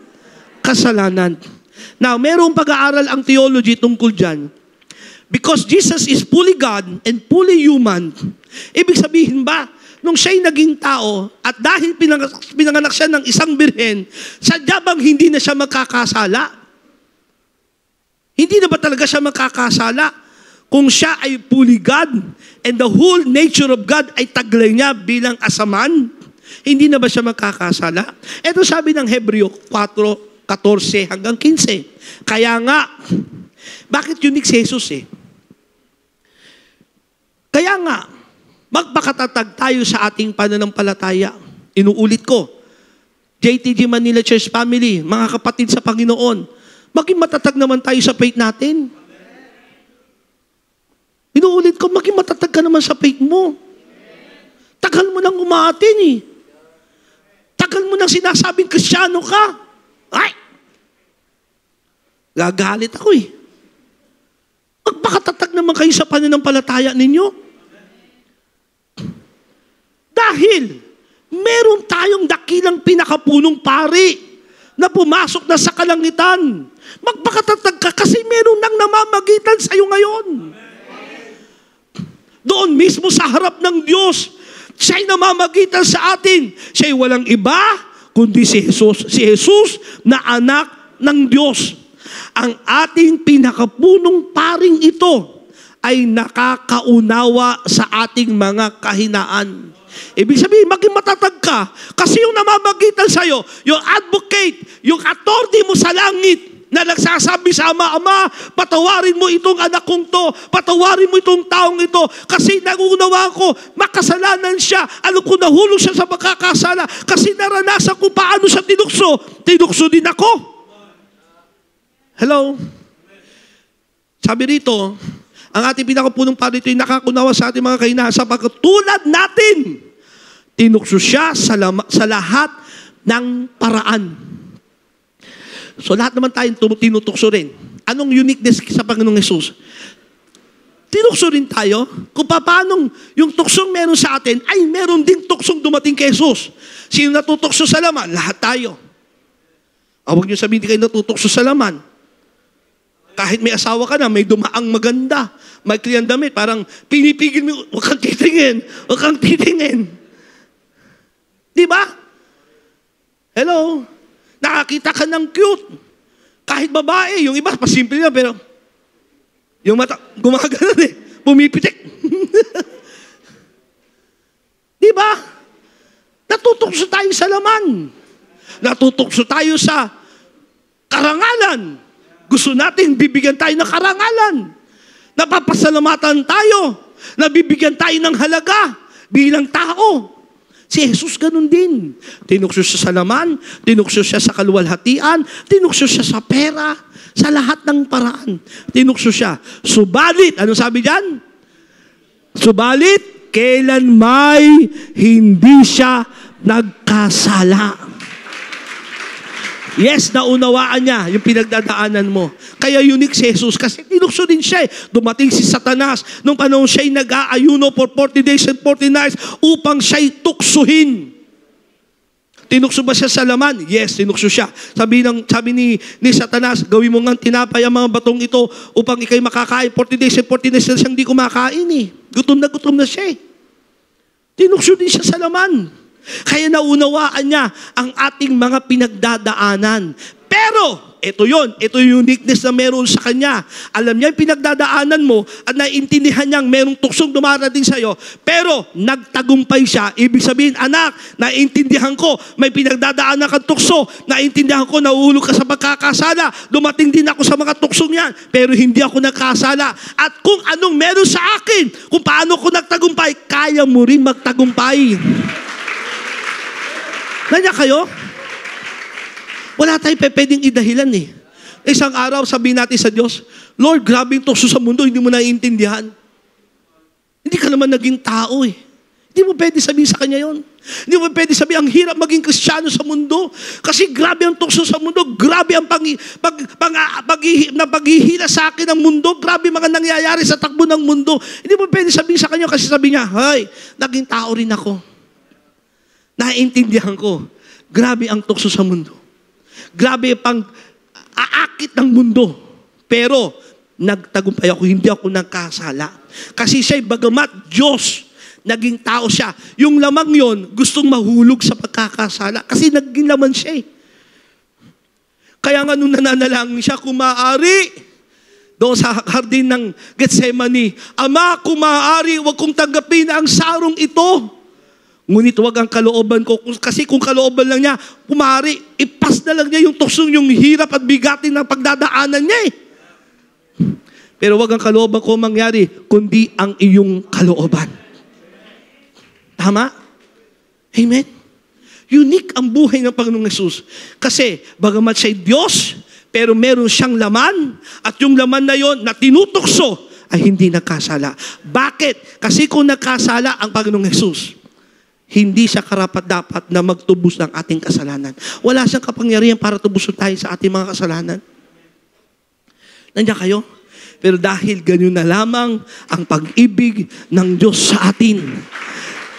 kasalanan. Now, mayroong pag-aaral ang theology tungkol dyan. Because Jesus is fully God and fully human, ibig sabihin ba, nung siya'y naging tao, at dahil pinanganak siya ng isang birhen, sadya bang hindi na siya magkakasala? Hindi na ba talaga siya magkakasala? Kung siya ay fully God, and the whole nature of God ay taglay niya bilang asaman, hindi na ba siya magkakasala? Ito sabi ng Hebreo 4:14 hanggang 15. Kaya nga, bakit unique si Jesus eh? Kaya nga, magpakatatag tayo sa ating pananampalataya. Inuulit ko, JTG Manila Church Family, mga kapatid sa Panginoon, maging matatag naman tayo sa faith natin. Inuulit ko, maging matatag ka naman sa faith mo. Tagal mo nang umaatin eh. Tagal mo nang sinasabing Kristiyano ka. Ay! Gagalit ako eh. Magpakatatag naman kayo sa pananampalataya ninyo. Dahil meron tayong dakilang pinakapunong pari na pumasok na sa kalangitan. Magpakatatag ka kasi meron nang namamagitan sa iyo ngayon. Doon mismo sa harap ng Diyos, siya'y namamagitan sa atin. Siya'y walang iba, kundi si Jesus. Si Jesus na anak ng Diyos. Ang ating pinakapunong paring ito ay nakakaunawa sa ating mga kahinaan. Ibig sabihin, maging matatag ka. Kasi yung namamagitan sa'yo, yung advocate, yung attorney mo sa langit, na nagsasabi sa Ama, patawarin mo itong anak kong to, patawarin mo itong taong ito, kasi nagunawa ko, makasalanan siya, alam ko nahulog siya sa pagkakasala, kasi naranasan ko paano siya tinukso din ako. Hello? Sabi rito, ang ating pinakapunong pari ito ay nakakunawa sa ating mga kahinaan sapagkat tulad natin, tinukso siya sa lahat ng paraan. So lahat naman tayong tinutukso rin. Anong uniqueness sa Panginoong Hesus? Tinukso rin tayo kung paano yung tuksong meron sa atin ay meron ding tuksong dumating kay Hesus. Sino natutukso sa laman? Lahat tayo. Huwag niyo sabihin, hindi kayo natutukso sa laman. Kahit may asawa ka na, may dumaang maganda, may kliyang damit, parang pinipigil mo, huwag kang titingin, huwag kang titingin. Di ba? Hello? Nakakita ka ng cute. Kahit babae, yung iba, pasimple na, pero yung mata, gumagano eh, pumipitik. Di ba? Natutukso tayo sa laman. Natutukso tayo sa karangalan. Gusto natin bibigyan tayo ng karangalan. Napapasalamatan tayo. Nabibigyan tayo ng halaga bilang tao. Si Jesus ganun din. Tinukso siya sa laman, tinukso siya sa kaluwalhatian, tinukso siya sa pera, sa lahat ng paraan. Tinukso siya. Subalit, ano sabi diyan? Subalit, kailan may hindi siya nagkasala. Yes, naunawaan niya yung pinagdadaanan mo. Kaya unique si Jesus kasi tinukso din siya. Dumating si Satanas nung panahon siya'y nag-aayuno for 40 days and 40 nights upang siya'y tuksuhin. Tinukso ba siya sa laman? Yes, tinukso siya. Sabi ni Satanas, gawin mo nga tinapay ang mga batong ito upang ikay makakain. 40 days and 40 nights na siyang di kumakain eh. Gutom na siya eh. Tinukso din siya sa laman. Kaya naunawaan niya ang ating mga pinagdadaanan. Pero, ito yung uniqueness na meron sa kanya. Alam niya yung pinagdadaanan mo at naiintindihan niyang merong tuksong dumarating sa'yo. Pero, nagtagumpay siya. Ibig sabihin, anak, naiintindihan ko, may pinagdadaanan kang tukso. Naiintindihan ko, nauulog ka sa pagkakasala. Dumating din ako sa mga tuksong yan. Pero hindi ako nagkasala. At kung anong meron sa akin, kung paano ko nagtagumpay, kaya mo rin magtagumpay. Nandiyan kayo? Wala tayong pwedeng idahilan eh. Isang araw, sabihin natin sa Diyos, Lord, grabe yung tukso sa mundo, hindi mo naiintindihan. Hindi ka naman naging tao eh. Hindi mo pwede sabihin sa Kanya yon. Hindi mo pwede sabihin, ang hirap maging Kristiyano sa mundo. Kasi grabe ang tukso sa mundo, grabe ang paghihila sa akin ng mundo, grabe mga nangyayari sa takbo ng mundo. Hindi mo pwede sabihin sa Kanya kasi sabi niya, hay, naging tao rin ako. Naiintindihan ko, grabe ang tukso sa mundo. Grabe pang aakit ng mundo. Pero, nagtagumpay ako, hindi ako nagkasala. Kasi siya'y bagamat Diyos, naging tao siya. Yung lamang yon gustong mahulog sa pagkakasala. Kasi naging laman siya eh. Kaya nga nung nananalangin siya, kung maaari, doon sa hardin ng Gethsemane, Ama, kung maaari, huwag kong tanggapin ang sarong ito. Ngunit huwag ang kalooban ko. Kasi kung kalooban lang niya, kumari, ipas na lang niya yung tuksong, yung hirap at bigatin ng pagdadaanan niya eh. Pero huwag ang kalooban ko mangyari, kundi ang iyong kalooban. Tama? Amen? Unique ang buhay ng Panginoong Hesus. Kasi, bagamat siya'y Diyos, pero meron siyang laman, at yung laman na yon na tinutukso, ay hindi nagkasala. Bakit? Kasi kung nagkasala ang Panginoong Hesus, hindi siya karapat-dapat na magtubos ng ating kasalanan. Wala siyang kapangyarihan para tubusin tayo sa ating mga kasalanan. Nandiyan kayo? Pero dahil ganyan na lamang ang pag-ibig ng Diyos sa atin.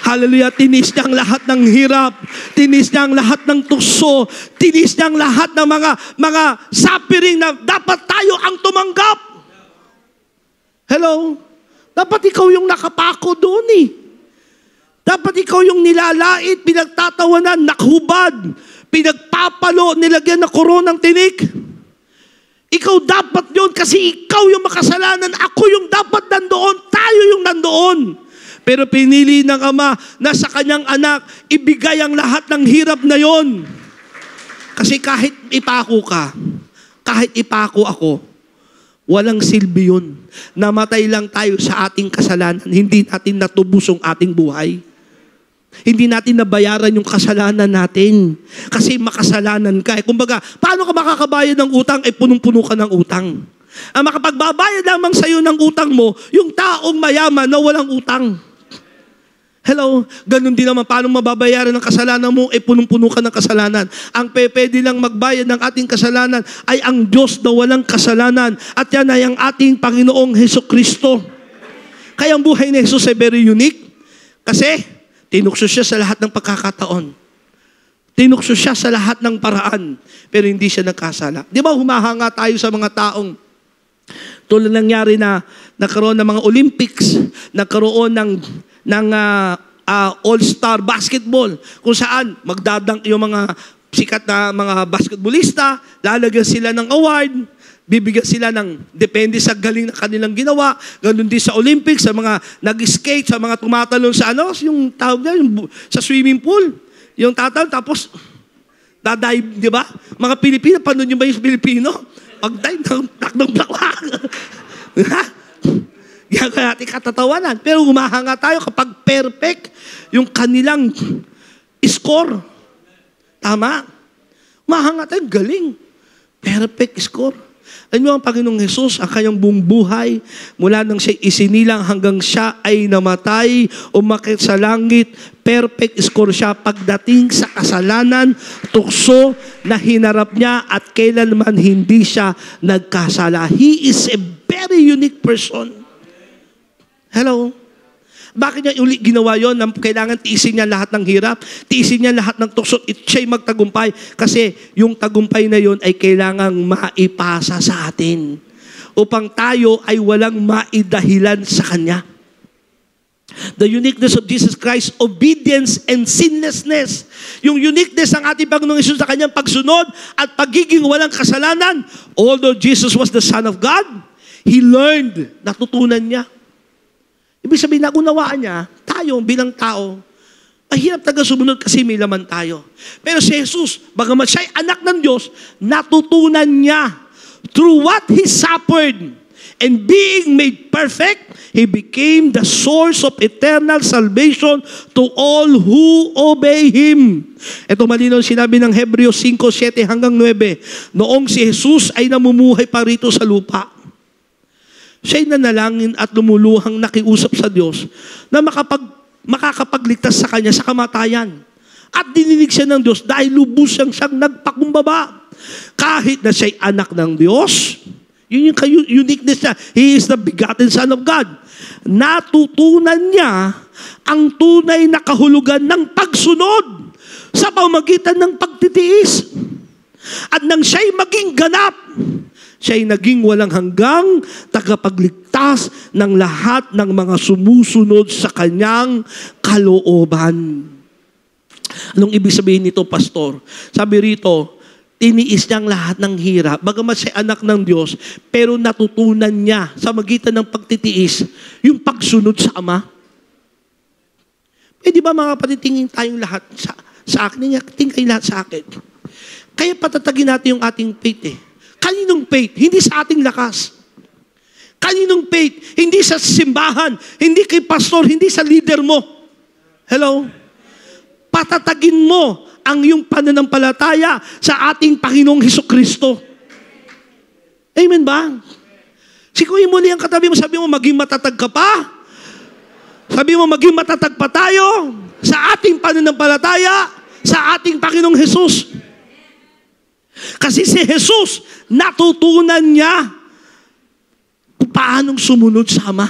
Hallelujah, tinis niya ang lahat ng hirap, tinis niya ang lahat ng tukso, tinis niya ang lahat ng mga suffering na dapat tayo ang tumanggap. Hello? Dapat ikaw yung nakapako doon eh. Dapat ikaw yung nilalait, pinagtatawanan, nakhubad, pinagpapalo, nilagyan na koronang tinik. Ikaw dapat yun kasi ikaw yung makasalanan. Ako yung dapat nandoon. Tayo yung nandoon. Pero pinili ng Ama na sa kanyang anak, ibigay ang lahat ng hirap na yon. Kasi kahit ipako ka, kahit ipako ako, walang silbi yun. Namatay lang tayo sa ating kasalanan. Hindi natin natubos ang ating buhay. Hindi natin nabayaran yung kasalanan natin. Kasi makasalanan ka. Kumbaga, paano ka makakabayad ng utang? Punong-puno ka ng utang. Ang makapagbabayad lamang sa'yo ng utang mo, yung taong mayaman na walang utang. Hello? Ganun din naman, paano mababayaran ng kasalanan mo? Punong-puno ka ng kasalanan. Ang pwede lang magbayad ng ating kasalanan ay ang Diyos na walang kasalanan. At yan ay ang ating Panginoong Hesukristo. Kaya ang buhay ni Jesus ay very unique. Kasi, tinukso siya sa lahat ng pagkakataon. Tinukso siya sa lahat ng paraan. Pero hindi siya nagkasala. Di ba humahanga tayo sa mga taong tulad nangyari na nagkaroon ng mga Olympics, nagkaroon ng all-star basketball, kung saan magdadang yung mga sikat na mga basketballista, lalagyan sila ng award, bibigyan sila ng, depende sa galing na kanilang ginawa, ganun din sa Olympics, sa mga nag-skate, sa mga tumatalon sa yung tawag na, sa swimming pool, yung tatalon, tapos, dadive, di ba? Mga Pilipino, paano nyo ba yung Pilipino? Pag-dive, takdong blakwak. Yan kaya natin katatawanan. Pero humahanga tayo kapag perfect yung kanilang score. Tama? Humahanga tayo, galing. Perfect score. Alam mo ang Panginoong Jesus, ang kanyang buong buhay, mula nang siya isinilang hanggang siya ay namatay, umakyat sa langit, perfect score siya pagdating sa kasalanan, tukso na hinarap niya at kailanman hindi siya nagkasala. He is a very unique person. Hello? Bakit niya uli ginawa yun? Kailangan tiisin niya lahat ng hirap, tiisin niya lahat ng tukso, siya'y magtagumpay. Kasi yung tagumpay na yun ay kailangang maipasa sa atin upang tayo ay walang maidahilan sa Kanya. The uniqueness of Jesus Christ, obedience and sinlessness. Yung uniqueness ng ating Panginoong Hesus sa Kanyang pagsunod at pagiging walang kasalanan. Although Jesus was the Son of God, He learned, natutunan niya. Ibig sabihin, nagunawaan niya, tayo bilang tao, mahirap taga sumunod kasi may laman tayo. Pero si Jesus, bagamat siya'y anak ng Diyos, natutunan niya through what He suffered and being made perfect, He became the source of eternal salvation to all who obey Him. Ito malinaw sinabi ng Hebreos 5:7 hanggang 9. Noong si Jesus ay namumuhay pa rito sa lupa, siya'y nanalangin at lumuluhang nakiusap sa Diyos na makakapagligtas sa Kanya sa kamatayan. At dininig siya ng Diyos dahil lubos siyang nagpakumbaba. Kahit na siya'y anak ng Diyos, yun yung uniqueness niya. He is the begotten Son of God. Natutunan niya ang tunay na kahulugan ng pagsunod sa pamamagitan ng pagtitiis. At nang siya'y maging ganap, siya'y naging walang hanggang tagapagligtas ng lahat ng mga sumusunod sa Kanyang kalooban. Anong ibig sabihin nito, Pastor? Sabi rito, tiniis niyang lahat ng hirap. Bagamat siya anak ng Diyos, pero natutunan niya sa magitan ng pagtitiis yung pagsunod sa Ama. Di ba mga patitingin tayong lahat sa akin? Tingin kayo lahat sa akin. Kaya patatagin natin yung ating faith eh. Kaninong faith? Hindi sa ating lakas. Kaninong faith? Hindi sa simbahan, hindi kay pastor, hindi sa leader mo. Hello? Patatagin mo ang iyong pananampalataya sa ating Panginoong Hesukristo. Amen ba? Sikuhin mo niyang katabi mo, sabi mo, maging matatag ka pa. Sabi mo, maging matatag pa tayo sa ating pananampalataya sa ating Panginoong Hesus. Kasi si Jesus, natutunan niya kung paanong sumunod sa Ama.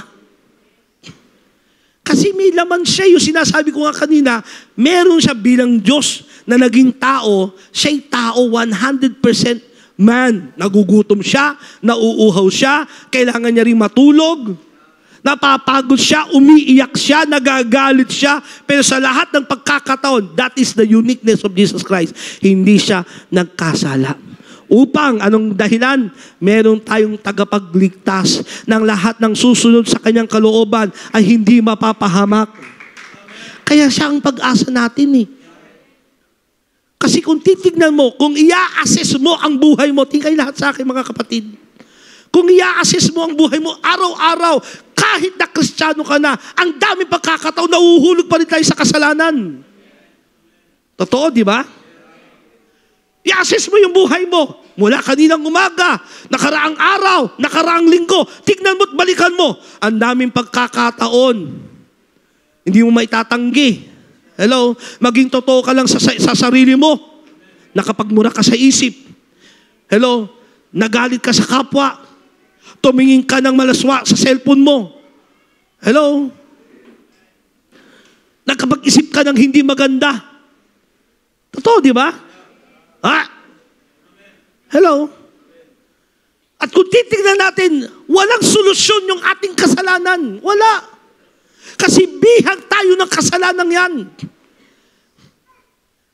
Kasi may laman siya, yung sinasabi ko nga kanina, meron siya bilang Diyos na naging tao, siya'y tao 100% man. Nagugutom siya, nauuhaw siya, kailangan niya rin matulog. Napapagod siya, umiiyak siya, nagagalit siya, pero sa lahat ng pagkakataon, that is the uniqueness of Jesus Christ. Hindi siya nagkasala. Upang, anong dahilan? Meron tayong tagapagligtas ng lahat ng susunod sa kanyang kalooban ay hindi mapapahamak. Kaya siya ang pag-asa natin eh. Kasi kung titignan mo, kung i-assess mo ang buhay mo, tingay lahat sa akin mga kapatid. Kung i-assess mo ang buhay mo, araw-araw, kahit na Kristiyano ka na, ang daming pagkakataon, nauhulog pa rin tayo sa kasalanan. Totoo, di ba? I-assess mo yung buhay mo. Mula kaninang umaga, nakaraang araw, nakaraang linggo, tignan mo at balikan mo. Ang daming pagkakataon. Hindi mo maitatanggi. Hello? Maging totoo ka lang sa sarili mo. Nakapagmura ka sa isip. Hello? Nagalit ka sa kapwa. Tumingin ka ng malaswa sa cellphone mo. Hello? Nakapag-isip ka ng hindi maganda. Totoo, di ba? Ha? Hello? At kung titignan natin, walang solusyon yung ating kasalanan. Wala. Kasi bihag tayo ng kasalanan yan.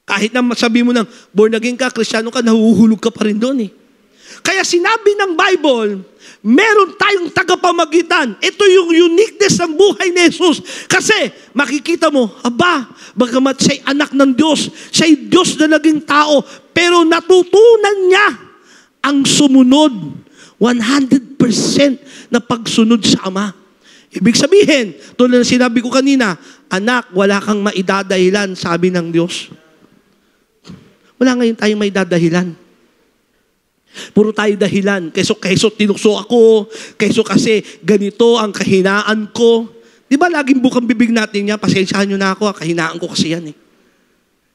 Kahit na masabi mo ng born again ka, Kristiyano ka, nahuhulog ka pa rin doon eh. Kaya sinabi ng Bible, meron tayong tagapamagitan. Ito yung uniqueness ng buhay ni Jesus. Kasi makikita mo, bagamat siya'y anak ng Diyos, siya'y Diyos na naging tao, pero natutunan niya ang sumunod. 100% na pagsunod sa Ama. Ibig sabihin, tulad ng sinabi ko kanina, anak, wala kang maidadahilan, sabi ng Diyos. Wala ngayon tayong maidadahilan. Puro tayo dahilan. Keso tinukso ako. Keso kasi ganito ang kahinaan ko. Di ba laging bukang bibig natin niya, pasensyahan nyo na ako, kahinaan ko kasi yan eh.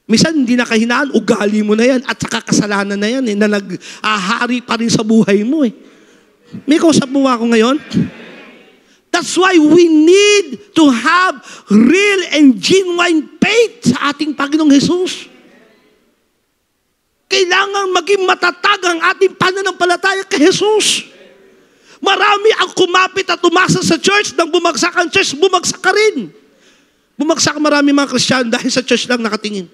Minsan hindi na kahinaan, ugali mo na yan at saka kasalanan na yan eh, na nag-ahari pa rin sa buhay mo eh. May kausap mo ako ngayon? That's why we need to have real and genuine faith sa ating Panginoong Jesus. Kailangan maging matatag ang ating pananampalataya kay Jesus. Marami ang kumapit at umasa sa church. Nang bumagsak ang church, bumagsak ka rin. Bumagsak marami mga Kristiyano dahil sa church lang nakatingin.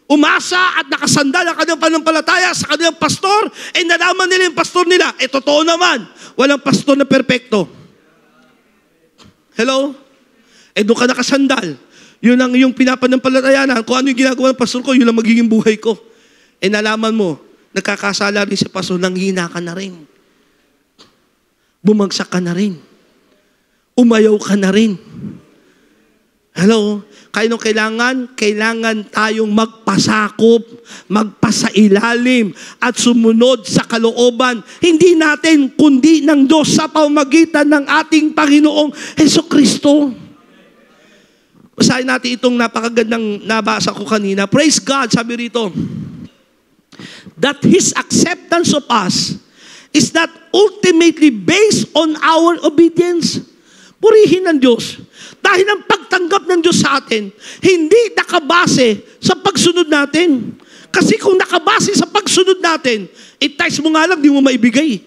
Umasa at nakasandal ang kanilang pananampalataya sa kanilang pastor, nalaman nila yung pastor nila. Totoo naman, walang pastor na perpekto. Hello? Doon ka nakasandal. Yun ang yung pinapanampalataya na. Kung ano yung ginagawa ng pastor ko, yun ang magiging buhay ko. Nalaman mo, nagkakasala rin si pastor, nanghina ka na rin. Bumagsak ka na rin. Umayaw ka na rin. Hello? Kaya nung kailangan tayong magpasakop, magpasailalim, at sumunod sa kalooban, hindi natin, kundi ng Diyos sa pamamagitan ng ating Panginoong Hesukristo. Basahin natin itong napakagandang nabasa ko kanina. Praise God, sabi rito, that His acceptance of us is not ultimately based on our obedience. Purihin ng Diyos. Dahil ang pagtanggap ng Diyos sa atin, hindi nakabase sa pagsunod natin. Kasi kung nakabase sa pagsunod natin, it-tice mo nga lang, di mo maibigay.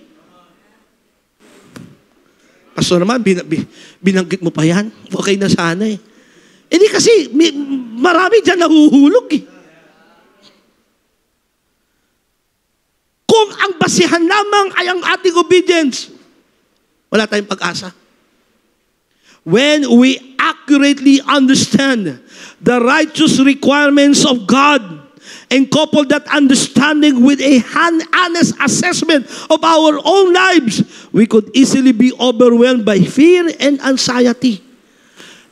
Pastor naman, binanggit mo pa yan. Okay na sana eh. Hindi kasi, marami dyan nahuhulog eh. Kung ang basihan lamang ay ang ating obedience, wala tayong pag-asa. When we accurately understand the righteous requirements of God and couple that understanding with a honest assessment of our own lives, we could easily be overwhelmed by fear and anxiety.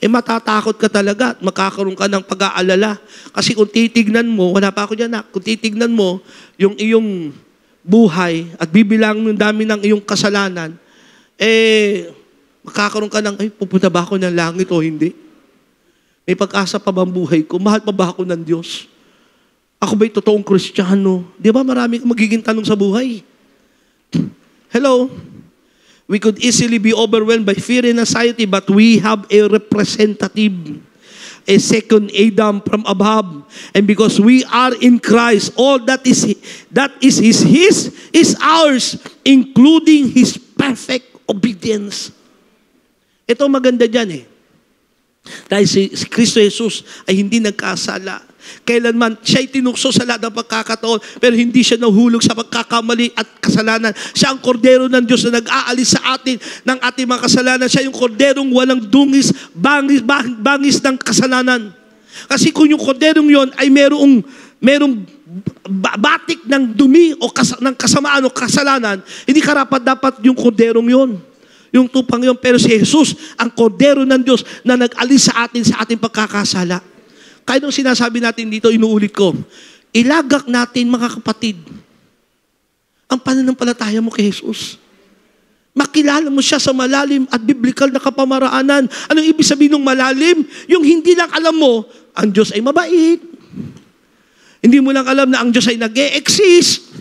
Matatakot ka talaga at makakaroon ka ng pag-aalala. Kasi kung titignan mo, wala pa ako dyan, kung titignan mo yung iyong buhay at bibilang mo yung dami ng iyong kasalanan, makakaroon ka ng, pupunta ba ako ng langit o hindi? May pag-asa pa ba ang buhay ko? Mahal pa ba ako ng Diyos? Ako ba'y totoong Kristiyano? Di ba marami kang magiging tanong sa buhay? Hello? We could easily be overwhelmed by fear and anxiety, but we have a representative, a second Adam from above. And because we are in Christ, all that is His is ours, including His perfect obedience. Ito maganda dyan eh. Dahil si Kristo Jesus ay hindi nagkasala. Kailanman siya'y tinukso sa lahat ng pagkakataon, pero hindi siya nahulog sa pagkakamali at kasalanan. Siya ang kordero ng Diyos na nag-aalis sa atin ng ating mga kasalanan. Siya yung korderong walang dungis, bangis ng kasalanan. Kasi kung yung korderong yon ay merong batik ng dumi o ng kasamaan o kasalanan, hindi karapat-dapat yung korderong yon, yung tupang yon. Pero si Jesus, ang kordero ng Diyos na nag-alis sa ating pagkakasala. Kaya nung sinasabi natin dito, inuulit ko, ilagak natin mga kapatid, ang pananampalataya mo kay Jesus. Makilala mo siya sa malalim at biblical na kapamaraanan. Anong ibig sabihin ng malalim? Yung hindi lang alam mo, ang Diyos ay mabait. Hindi mo lang alam na ang Diyos ay nag-e-exist.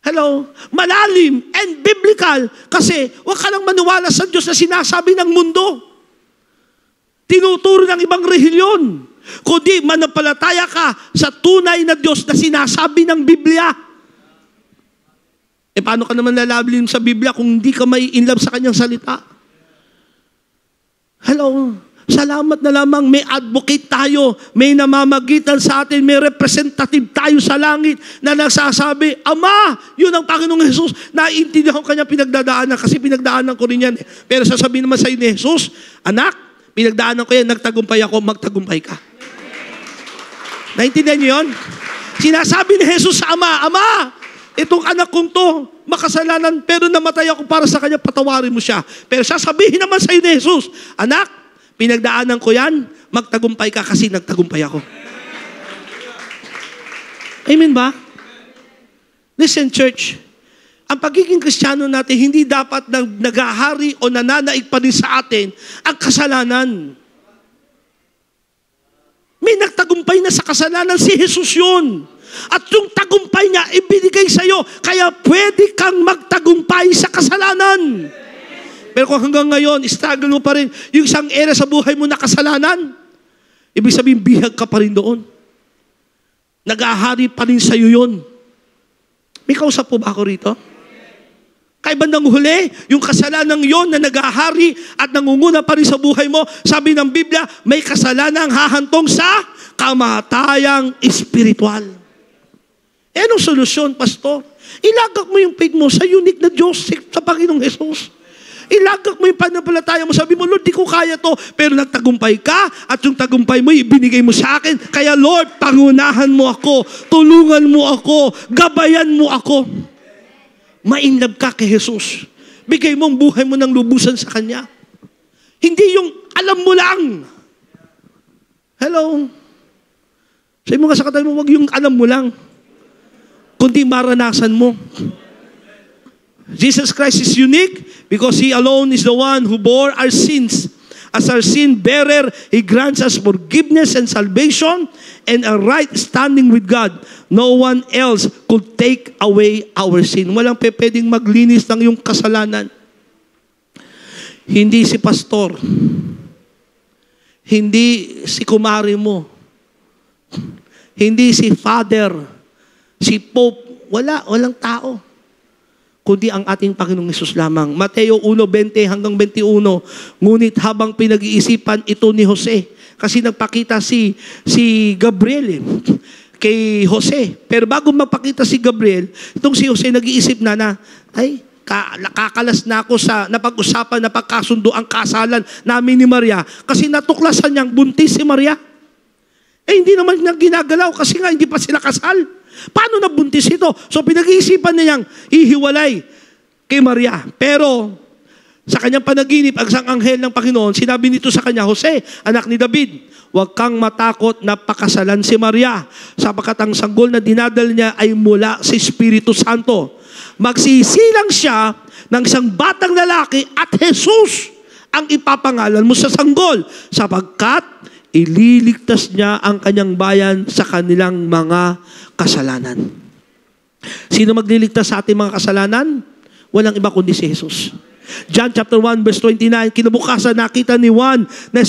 Hello? Malalim and biblical kasi huwag ka lang maniwala sa Diyos na sinasabi ng mundo. Tinuturo ng ibang relihiyon. Kundi manampalataya ka sa tunay na Diyos na sinasabi ng Biblia. Eh paano ka naman lalablin sa Biblia kung hindi ka may in love sa kanyang salita? Hello? Salamat na lamang may advocate tayo, may namamagitan sa atin, may representative tayo sa langit na nagsasabi, Ama, yun ang Panginoong Jesus. Naiintindihan ko kanya pinagdadaanan kasi pinagdaanan ko rin yan. Pero sasabihin naman sa iyo ni Jesus, anak, pinagdaanan ko yan, nagtagumpay ako, magtagumpay ka. Naintindihan niyo yun? Sinasabi ni Jesus sa Ama, Ama, itong anak kong to, makasalanan, pero namatay ako para sa kanya, patawarin mo siya. Pero sasabihin naman sa iyo ni Jesus, anak, pinagdaanan ko yan, magtagumpay ka kasi nagtagumpay ako. Amen ba? Listen, church, ang pagiging Kristiyano natin, hindi dapat naghahari o nananaig pa rin sa atin ang kasalanan. May nagtagumpay na sa kasalanan, si Jesus yun. At yung tagumpay niya, ibinigay sa'yo. Kaya pwede kang magtagumpay sa kasalanan. Pero kung hanggang ngayon, struggle mo pa rin yung isang area sa buhay mo na kasalanan, ibig sabihin, bihag ka pa rin doon. Naghahari pa rin sa'yo yun. May kausap po ba ako rito? Kaya bandang huli, yung kasalanan yon na naghahari at nangunguna pa rin sa buhay mo, sabi ng Biblia, may kasalanang hahantong sa kamatayang espiritual. Eh, anong solusyon, Pastor? Ilagak mo yung faith mo sa unique na Diyos, sa Panginoong Jesus. Ilagak mo yung pananampalataya mo. Sabi mo, Lord, di ko kaya to. Pero nagtagumpay ka at yung tagumpay mo, ibinigay mo sa akin. Kaya Lord, pangunahan mo ako. Tulungan mo ako. Gabayan mo ako. Ma-inlove ka kay Jesus. Bigay mo ang buhay mo ng lubusan sa Kanya. Hindi yung alam mo lang. Hello? Sabi mo nga sa katabi mo, wag yung alam mo lang. Kundi maranasan mo. Jesus Christ is unique because He alone is the one who bore our sins. As our sin bearer, He grants us forgiveness and salvation and a right standing with God. No one else could take away our sin. Walang pwedeng maglinis ng yung kasalanan. Hindi si pastor. Hindi si kumari mo. Hindi si father. Si Pope. Walang tao. Kundi ang ating Panginoong Hesus lamang. Mateo 1:20 hanggang 21. Ngunit habang pinag-iisipan ito ni Jose, kasi nagpakita si Gabriel kay Jose. Pero bago magpakita si Gabriel, itong si Jose nag-iisip na ay, nakakalas na ako sa napag-usapan na pagkasundo ang kasalan namin ni Maria kasi natuklasan niyang buntis si Maria. Eh hindi naman niya ginagalaw kasi nga hindi pa sila kasal. Paano nabuntis ito? So pinag-iisipan niyang ihiwalay kay Maria. Pero sa kanyang panaginip, ang isang anghel ng Panginoon, sinabi nito sa kanya, Jose, anak ni David, huwag kang matakot na pakasalan si Maria sapagkat ang sanggol na dinadala niya ay mula sa Espiritu Santo. Magsisilang siya ng isang batang lalaki at Jesus ang ipapangalan mo sa sanggol sapagkat ililigtas niya ang kanyang bayan sa kanilang mga kasalanan. Sino magliligtas sa ating mga kasalanan? Walang iba kundi si Jesus. John chapter 1 verse 29, kinabukasan nakita ni Juan na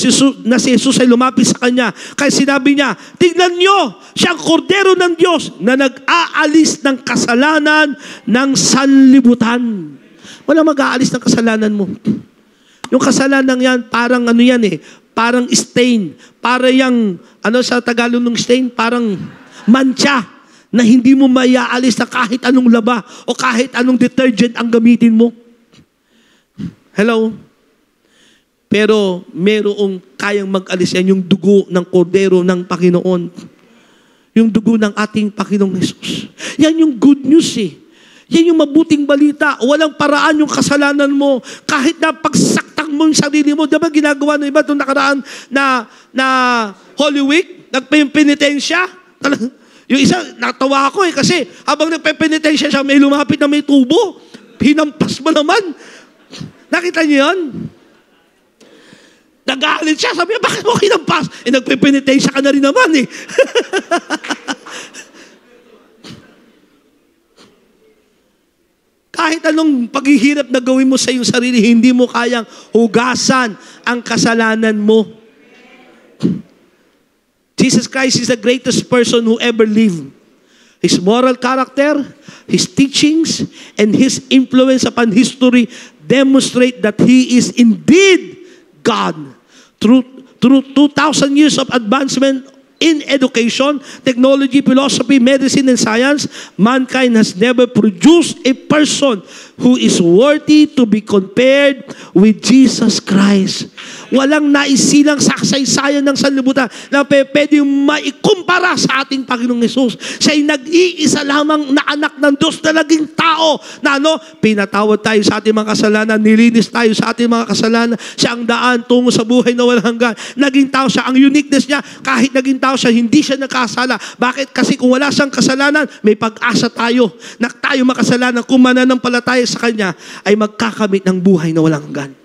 si Jesus ay lumapit sa kanya. Kaya sinabi niya, tignan niyo, siyang kordero ng Diyos na nag-aalis ng kasalanan ng sanlibutan. Walang mag-aalis ng kasalanan mo. Yung kasalanan yan, parang ano yan eh, parang stain. Para yung, ano sa Tagalog ng stain? Parang mancha na hindi mo maiaalis na kahit anong laba o kahit anong detergent ang gamitin mo. Hello? Pero merong kayang mag-alis yan, yung dugo ng kordero ng Panginoon. Yung dugo ng ating Panginoong Jesus. Yan yung good news eh. Yan yung mabuting balita. Walang paraan yung kasalanan mo. Kahit na pagsaktak mo yung sarili mo. Diba ginagawa ng iba itong nakaraan na Holy Week? Nagpinitensya? Yung isa, natawa ako eh. Kasi habang nagpinitensya siya, may lumapit na may tubo. Hinampas mo naman. Nakita niyo yun? Nagalit siya. Sabi niya, bakit mo hinampas? Eh, nagpinitensya ka na rin naman eh. Kahit anong paghihirap na gawin mo sa iyong sarili, hindi mo kayang hugasan ang kasalanan mo. Jesus Christ is the greatest person who ever lived. His moral character, His teachings, and His influence upon history demonstrate that He is indeed God. Through 2,000 years of advancement in education, technology, philosophy, medicine, and science, mankind has never produced a person who is worthy to be compared with Jesus Christ. Walang naisilang sa kasaysayan ng sanlibutan na pwedeng maikumpara sa ating Panginoong Hesus. Siya'y nag-iisa lamang na anak ng Diyos na naging tao na pinatawad tayo sa ating mga kasalanan, nilinis tayo sa ating mga kasalanan. Siya ang daan tungo sa buhay na walang hanggan. Naging tao siya. Ang uniqueness niya, kahit naging tao siya, hindi siya nakasala. Bakit? Kasi kung wala siyang kasalanan, may pag-asa tayo na tayo makasalanan. Kung mananampalataya sa Kanya, ay magkakamit ng buhay na walang hanggan.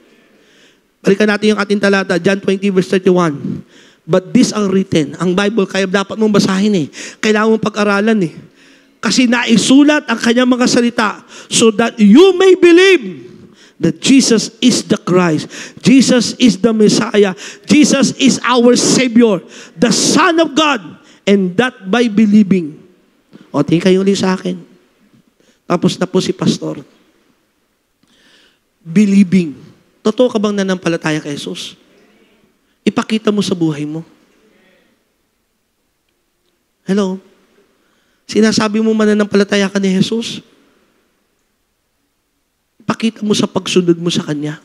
Balikan natin yung ating talata, John 20 verse 31. But these are written. Ang Bible, kaya dapat mong basahin eh. Kailangan mong pag-aralan eh. Kasi naisulat ang Kanyang mga salita so that you may believe that Jesus is the Christ. Jesus is the Messiah. Jesus is our Savior, the Son of God, and that by believing. O, tingin kayo ulit sa akin. Tapos na po si Pastor. Believing. Totoo ka bang nanampalataya kay Jesus? Ipakita mo sa buhay mo. Hello? Sinasabi mo mananampalataya ka ni Jesus? Ipakita mo sa pagsunod mo sa Kanya.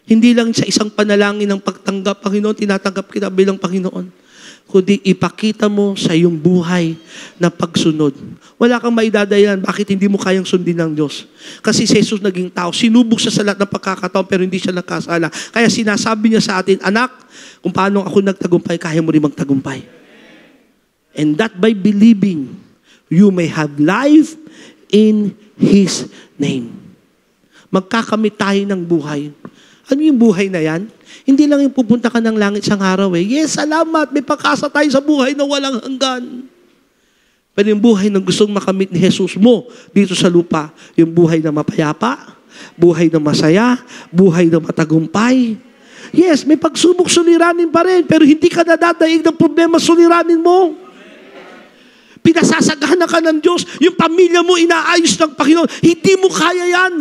Hindi lang sa isang panalangin ng pagtanggap, Panginoon, tinatanggap kita bilang Panginoon. Kundi ipakita mo sa iyong buhay na pagsunod. Wala kang maidadayan bakit hindi mo kayang sundin ng Diyos. Kasi si Jesus naging tao. Sinubok siya sa lahat ng pagkakataon pero hindi siya nakasala. Kaya sinasabi niya sa atin, anak, kung paano ako nagtagumpay, kaya mo rin magtagumpay. And that by believing, you may have life in His name. Magkakamit tayo ng buhay. Ano yung buhay na yan? Hindi lang yung pupunta ka ng langit isang araw eh. Yes, salamat. May pag-asa tayo sa buhay na walang hanggan. Pero yung buhay na gustong makamit ni Jesus mo dito sa lupa, yung buhay na mapayapa, buhay na masaya, buhay na matagumpay. Yes, may pagsubok suliranin pa rin, pero hindi ka nadadaig ng problema suliranin mo. Pinasasagahan ka ng Diyos, yung pamilya mo inaayos ng Panginoon, hindi mo kaya yan.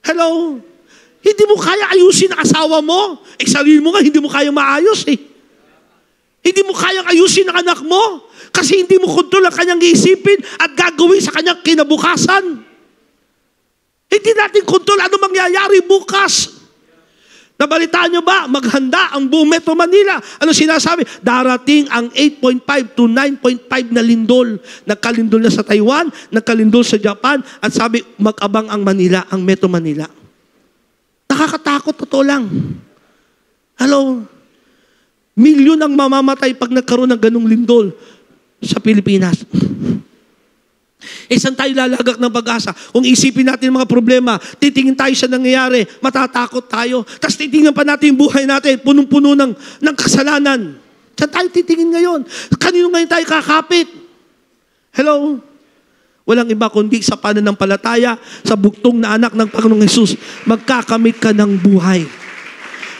Hello? Hindi mo kaya ayusin ang asawa mo. Eh, sarili mo nga, hindi mo kaya maayos eh. Hindi mo kayang ayusin ang anak mo kasi hindi mo kontrol ang kanyang iisipin at gagawin sa kanyang kinabukasan. Hindi natin kontrol ano mangyayari bukas. Nabalitaan nyo ba? Maghanda ang buong Metro Manila. Ano sinasabi? Darating ang 8.5 to 9.5 na lindol. Nagkalindol na sa Taiwan, nagkalindol sa Japan, at sabi, mag-abang ang Manila, ang Metro Manila. Nakakatakot, totoo lang. Hello? Milyon ang mamamatay pag nagkaroon ng ganung lindol sa Pilipinas. Saan tayo lalagak ng pag-asa? Kung isipin natin mga problema, titingin tayo sa nangyayari, matatakot tayo. Tapos titingnan pa natin yung buhay natin, punong-puno ng kasalanan. Saan tayo titingin ngayon? Kanino ngayon tayo kakapit? Hello? Walang iba kundi sa pananampalataya, sa bugtong na anak ng Panginoong Hesus, magkakamit ka ng buhay.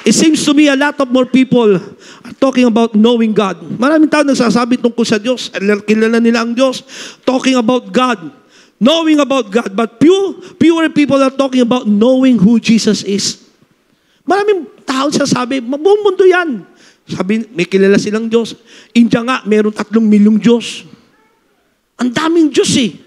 It seems to me a lot of more people are talking about knowing God. Maraming tao nagsasabi tungkol sa Diyos. Kilala nila ang Diyos. Talking about God. knowing about God, but fewer people are talking about knowing who Jesus is. Maraming tao sasabi, buong mundo yan. Sabi, may kilala silang Diyos. India nga, meron 3 milyong Diyos. Ang daming Diyos eh.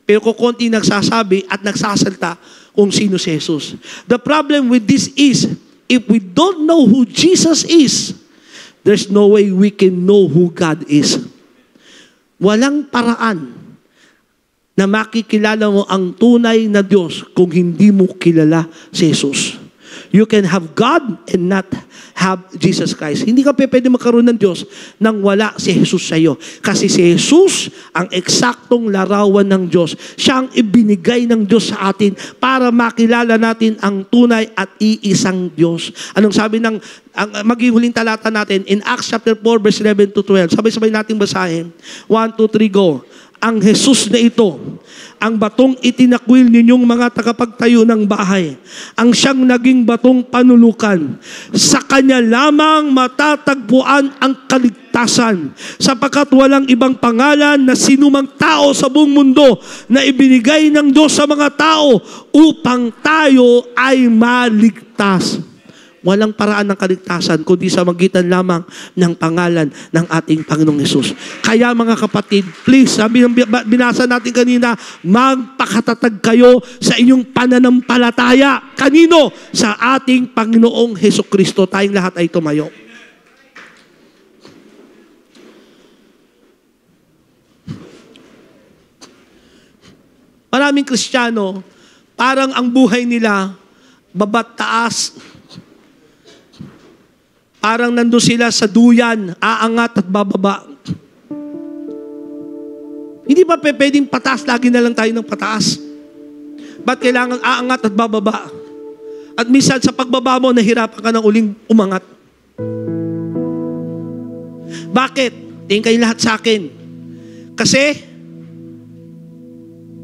Pero kukunti nagsasabi at nagsasalta kung sino si Jesus. The problem with this is, if we don't know who Jesus is, there's no way we can know who God is. Walang paraan na makikilala mo ang tunay na Diyos kung hindi mo kilala si Jesus. You can have God and not have Jesus Christ. Hindi ka pwede magkaroon ng Diyos nang wala si Jesus sa iyo. Kasi si Jesus ang eksaktong larawan ng Diyos. Siya ang ibinigay ng Diyos sa atin para makilala natin ang tunay at iisang Diyos. Anong sabi ng maging huling talata natin in Acts chapter 4 verse 11 to 12. Sabay-sabay nating basahin. 1, 2, 3, go. Ang Jesus na ito, ang batong itinakwil ninyong mga tagapagtayo ng bahay, ang siyang naging batong panulukan. Sa Kanya lamang matatagpuan ang kaligtasan, sapagkat walang ibang pangalan na sinumang tao sa buong mundo na ibinigay ng Diyos sa mga tao upang tayo ay maligtas. Walang paraan ng kaligtasan kundi sa magitan lamang ng pangalan ng ating Panginoong Hesus. Kaya mga kapatid, please, sabi ng binasa natin kanina, magpakatatag kayo sa inyong pananampalataya. Kanino? Sa ating Panginoong Hesukristo. Tayong lahat ay tumayo. Maraming Kristiyano, parang ang buhay nila babat taas. Parang nandun sila sa duyan, aangat at bababa. Hindi ba pwedeng pataas, lagi na lang tayo ng pataas? Ba't kailangan aangat at bababa? At minsan sa pagbaba mo, nahirapan ka ng uling umangat. Bakit? Tingin kayo lahat sa akin. Kasi,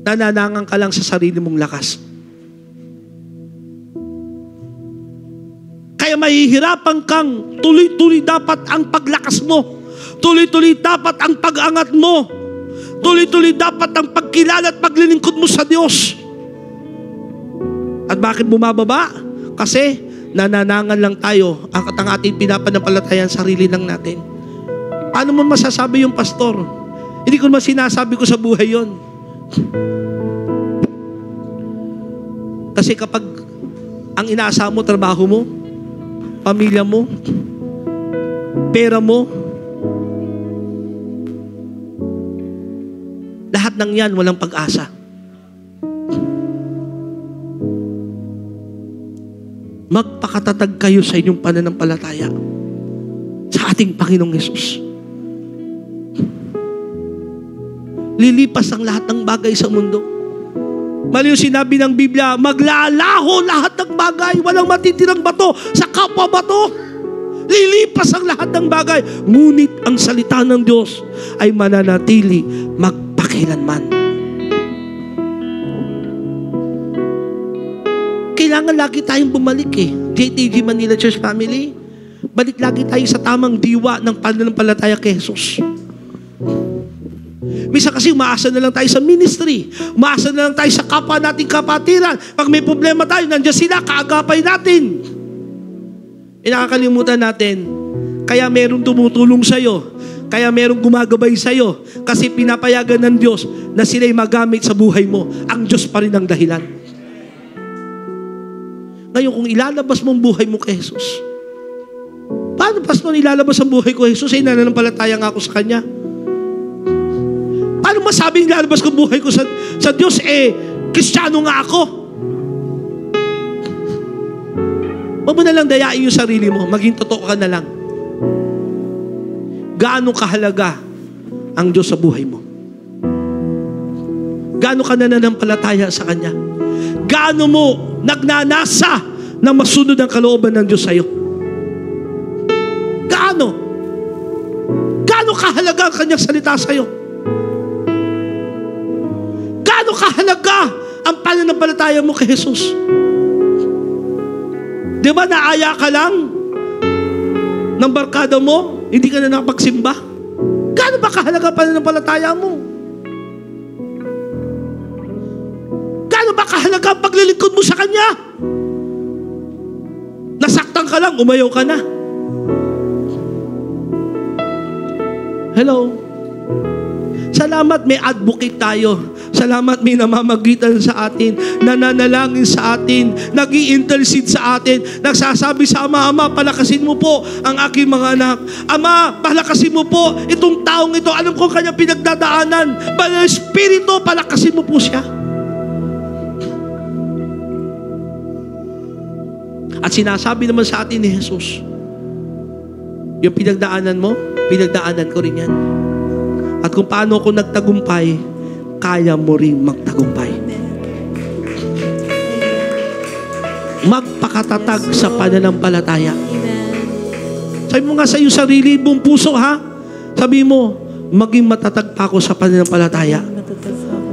nananangan ka lang sa sarili mong lakas. Kaya mahihirapan kang tuloy-tuloy dapat ang paglakas mo. Tuloy-tuloy dapat ang pag-angat mo. Tuloy-tuloy dapat ang pagkilala at paglilingkod mo sa Diyos. At bakit bumababa? Kasi nananangan lang tayo at ang ating pinapanampalatayan sarili lang natin. Paano mo masasabi yung pastor? Hindi ko naman sinasabi ko sa buhay yon. Kasi kapag ang inaasa mo, trabaho mo, pamilya mo, pera mo, lahat ng yan walang pag-asa. Magpakatatag kayo sa inyong pananampalataya sa ating Panginoong Hesus. Lilipas ang lahat ng bagay sa mundo. Mali yung sinabi ng Biblia, maglalaho lahat ng bagay, walang matitirang bato sa kapwa bato. Lilipas ang lahat ng bagay. Ngunit ang salita ng Diyos ay mananatili magpakilanman. Kailangan lagi tayong bumalik JTG Manila Church Family, balik lagi tayo sa tamang diwa ng pananampalataya kay Jesus. Misa kasi umaasa na lang tayo sa ministry. Umaasa na lang tayo sa kapwa nating kapatiran. Pag may problema tayo, nandiyan sila, kaagapay natin. Nakakalimutan natin, kaya merong tumutulong sa'yo. Kaya merong gumagabay sa'yo. Kasi pinapayagan ng Diyos na sila'y magamit sa buhay mo. Ang Diyos pa rin ang dahilan. Ngayon, kung ilalabas mo ang buhay mo kay Jesus, paano, pastor, ilalabas ang buhay ko kay Jesus? Ay, nananampalataya nga ako sa Kanya. Paano masabing lalabas ko buhay ko sa Diyos? Kristiyano nga ako. Huwag mo na lang dayain yung sarili mo. Maging totoo ka na lang. Gaano kahalaga ang Diyos sa buhay mo? Gaano ka nananampalataya sa Kanya? Gaano mo nagnanasa na masunod ang kalooban ng Diyos sa iyo? Gaano? Gaano kahalaga ang Kanyang salita sa iyo? Gaano kahalaga ang pananampalataya mo kay Jesus? Di ba naaya ka lang ng barkada mo, hindi ka na nakapagsimba? Gaano ba kahalaga ang pananampalataya mo? Gaano ba kahalaga ang paglilingkod mo sa Kanya? Nasaktan ka lang, umayaw ka na. Hello? Salamat may advocate tayo. Salamat may namamagitan sa atin, nananalangin sa atin, nag-i-intercede sa atin, nagsasabi sa Ama, Ama, palakasin mo po ang aking mga anak. Ama, palakasin mo po itong taong ito. Alam ko kanya pinagdadaanan. Banal Espiritu, palakasin mo po siya. At sinasabi naman sa atin ni Jesus, yung pinagdaanan mo, pinagdaanan ko rin yan. At kung paano ako nagtagumpay, kaya mo rin magtagumpay. Magpakatatag sa pananampalataya. Sabi mo nga sa iyong sarili, buong puso ha, sabi mo, maging matatag pa ako sa pananampalataya.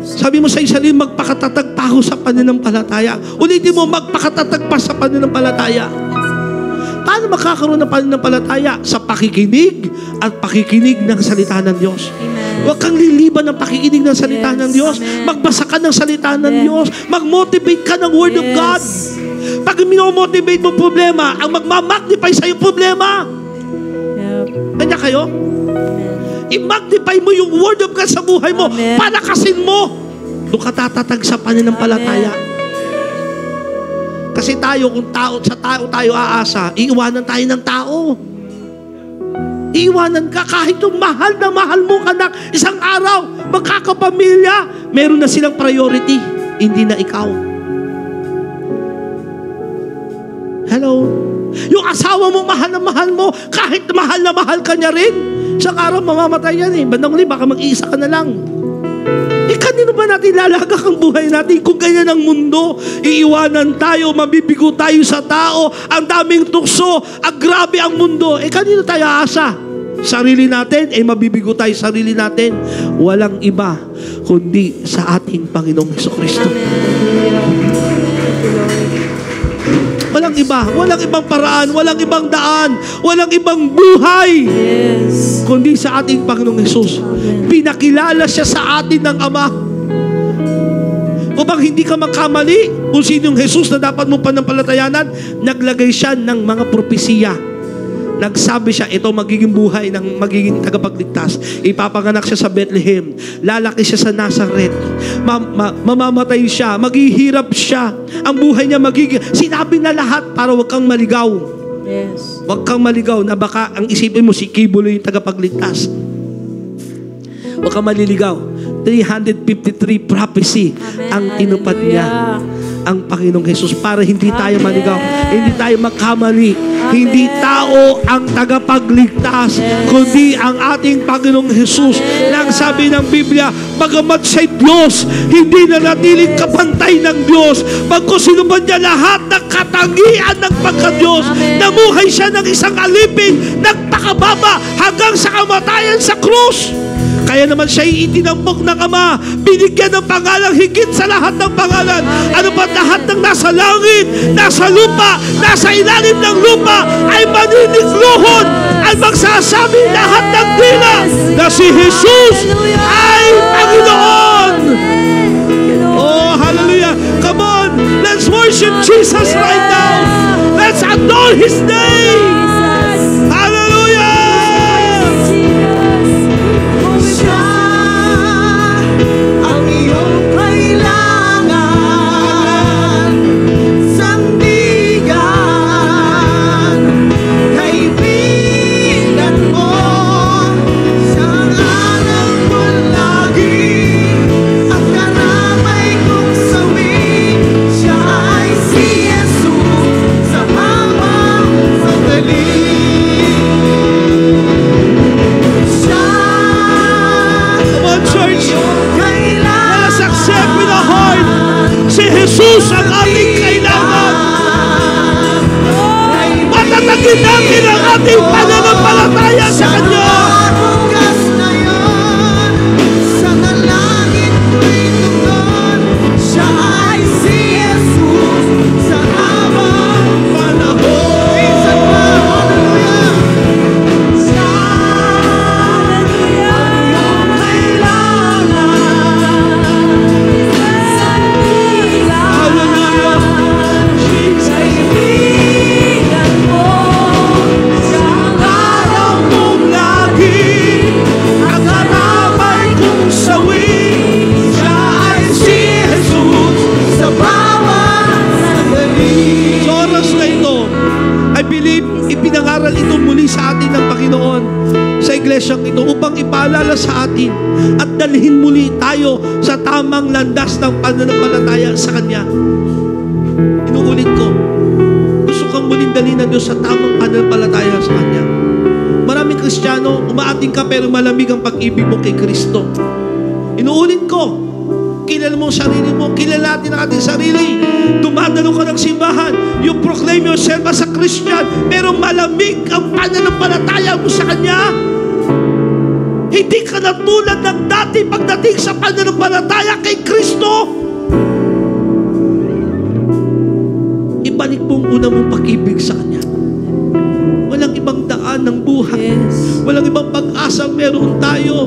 Sabi mo sa iyong sarili, magpakatatag pa ako sa pananampalataya. Ulitin mo, magpakatatag pa sa pananampalataya. Paano makakaroon ng pananampalataya? Sa pakikinig at pakikinig ng salita ng Diyos. Huwag kang liliban ng pakikinig ng salita ng Diyos. Magbasa ka ng salita ng Diyos. Mag-motivate ka ng Word of God. Pag minomotivate mo problema, ang magmamagnify sa iyong problema. Kanya kayo? I-magnify mo yung Word of God sa buhay mo. Palakasin mo. Doon ka tatatag sa pananampalataya. Kasi tayo, kung sa tao tayo aasa, iiwanan tayo ng tao. Iiwanan ka kahit yung mahal na mahal mong anak. Isang araw, magkakapamilya, meron na silang priority. Hindi na ikaw. Hello? Yung asawa mo, mahal mo, kahit mahal na mahal ka niya rin, isang araw mamamatay yan eh. Bandang uli, baka mag-iisa ka na lang. Kanino ba natin lalagak ang buhay natin kung ganyan ang mundo? Iiwanan tayo, mabibigo tayo sa tao, ang daming tukso, ang grabe ang mundo. Kanino tayo aasa? Sarili natin, mabibigo tayo sarili natin. Walang iba kundi sa ating Panginoong Jesucristo. Walang iba, walang ibang paraan, walang ibang daan, walang ibang buhay, kundi sa ating Panginoong Jesus. Pinakilala siya sa atin ng Ama. Upang hindi ka magkamali kung sino yung Jesus na dapat mong panampalatayanan, naglagay siya ng mga propesiya. Nagsabi siya, ito magiging buhay ng magiging tagapagligtas. Ipapanganak siya sa Bethlehem. Lalaki siya sa Nazareth. Mamamatay siya. Maghihirap siya. Ang buhay niya magiging... Sinabi na lahat para wag kang maligaw. Yes. Wag kang maligaw na baka ang isipin mo si Kibulo yung tagapagligtas. Wag kang maliligaw. 353 prophecy ang tinupad niya, ang Panginoong Jesus, para hindi tayo maligaw, hindi tayo magkamali. Hindi tao ang tagapagligtas, kundi ang ating Panginoong Jesus. Nang sabi ng Biblia, bagamat siya'y Diyos, hindi na natiling kapantay ng Diyos. Bagkus sinuban niya lahat ng katangian ng pagka-Diyos. Namuhay siya ng isang alipin, nagpakababa hanggang sa kamatayan sa krus. Kaya naman siya'y itinampok ng Ama, binigyan ng pangalang higit sa lahat ng pangalan. Ano pa lahat ng nasa langit, nasa lupa, nasa ilalim ng lupa, ay maninikluhod at magsasabi lahat ng dila na si Jesus ay Panginoon. Oh, hallelujah. Come on, let's worship Jesus right now. Let's adore His name. Jesus ang ating kailangan. Matatagin natin ang ating pananampalataya sa Kanya. ipinangaral ito muli sa atin ng Panginoon sa iglesyang ito upang ipaalala sa atin at dalhin muli tayo sa tamang landas ng pananampalataya sa Kanya. Inuulit ko, gusto kang muling dalhin ng Diyos sa tamang pananampalataya sa Kanya. Maraming Kristiyano, umaating ka pero malamig ang pag-ibig mo kay Kristo. Inuulit ko, kilala mo ang sarili mo, kilala natin ang ating sarili. Dumadalo ka ng simbahan, you proclaim yourself as a Christian, pero malamig ang pananampalataya mo sa Kanya. Hindi ka na tulad ng dati pagdating sa pananampalataya kay Kristo. Ibalik mo ang una mong pag-ibig sa Kanya. Walang ibang daan ng buhay. Walang ibang pag-asa meron tayo.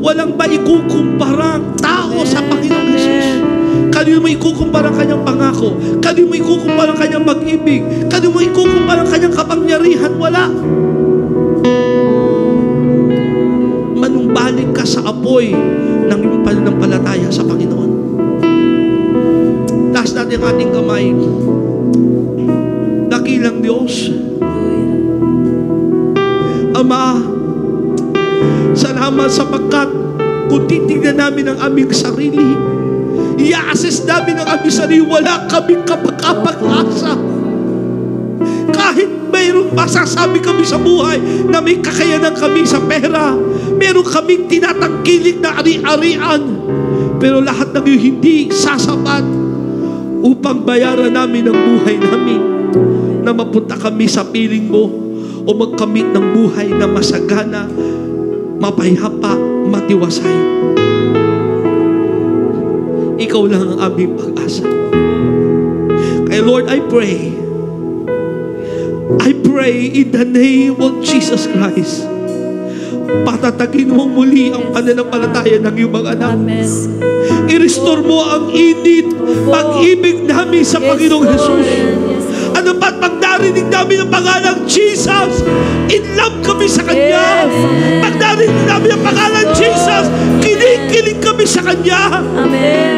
Walang maikukumparang tao sa Panginoong Jesus. Kanino mo ikukumpara ang Kanyang pangako? Kanino mo ikukumpara ang Kanyang pag-ibig? Kanino mo ikukumpara ang Kanyang kapangyarihan? Wala. Manumbalik ka sa apoy ng iyong pananampalataya sa Panginoon. Taas natin ang ating kamay. Dakilang Diyos, Ama, salamat sapagkat kung titignan namin ang aming sarili, i-assess namin ang aming sarili, wala kaming kapag-asa. Kahit mayroong masasabi kami sa buhay na may kakayanan kami sa pera, meron kaming tinatangkilik na ari-arian, pero lahat ng yun hindi sasapat upang bayaran namin ang buhay namin na mapunta kami sa piling mo o magkamit ng buhay na masagana, mapayapa, matiwasay. Ikaw lang ang aming pag-asa. Kaya Lord, I pray in the name of Jesus Christ, patatagin mo muli ang pananampalataya ng iyong mga anak. Amen. I-restore mo ang init, pag-ibig namin sa Panginoong Jesus. Ano ba't pag narinig namin ang pangalang Jesus, in love kami sa Kanya. Pag narinig namin ang pangalang Jesus, kinikilig kami sa Kanya. Amen.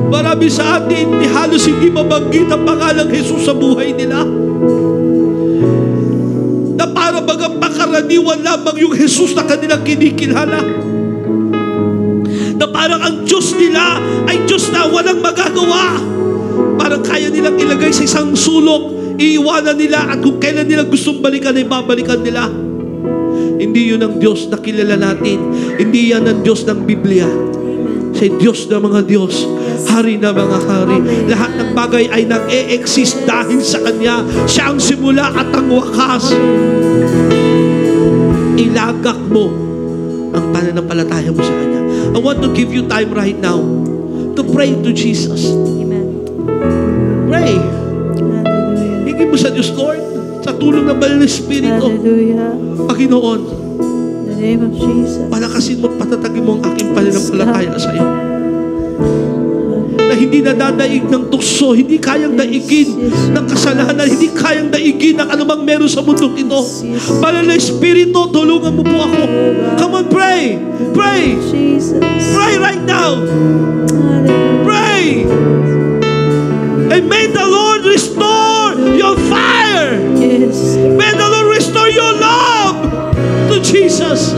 Marami sa atin, halos hindi mabanggit ang pangalang Jesus sa buhay nila. Na para bagang pakaraniwan lamang yung Jesus na kanilang kinikilala. Na parang ang Diyos nila ay Diyos na walang magagawa. Parang kaya nilang ilagay sa isang sulok, iiwanan nila, at kung kailan nila gustong balikan ay babalikan nila. Hindi yun ang Diyos na kilala natin. Hindi yan ang Diyos ng Biblia. Siya Diyos ng mga Diyos, Hari na mga hari. Lahat ng bagay ay nag-e-exist dahil sa Kanya. Siya ang simula at ang wakas. Ilagak mo ang pananampalataya mo sa Kanya. I want to give you time right now to pray to Jesus. Pray. Hingin mo sa Diyos, Lord, sa tulong ng Banal na Espiritu. Panginoon, in the name of Jesus, palakasin mo at patatagin mo ang aking pananampalataya sa iyo. Na hindi nadadaig ng tukso, hindi kayang daigin ng kasalanan, hindi kayang daigin ng anumang meron sa mundong ito. Banal na Espiritu, tulungan mo po ako. Come on, pray. Pray. Pray right now. Pray. And may the Lord restore your fire. May the Lord restore your love to Jesus.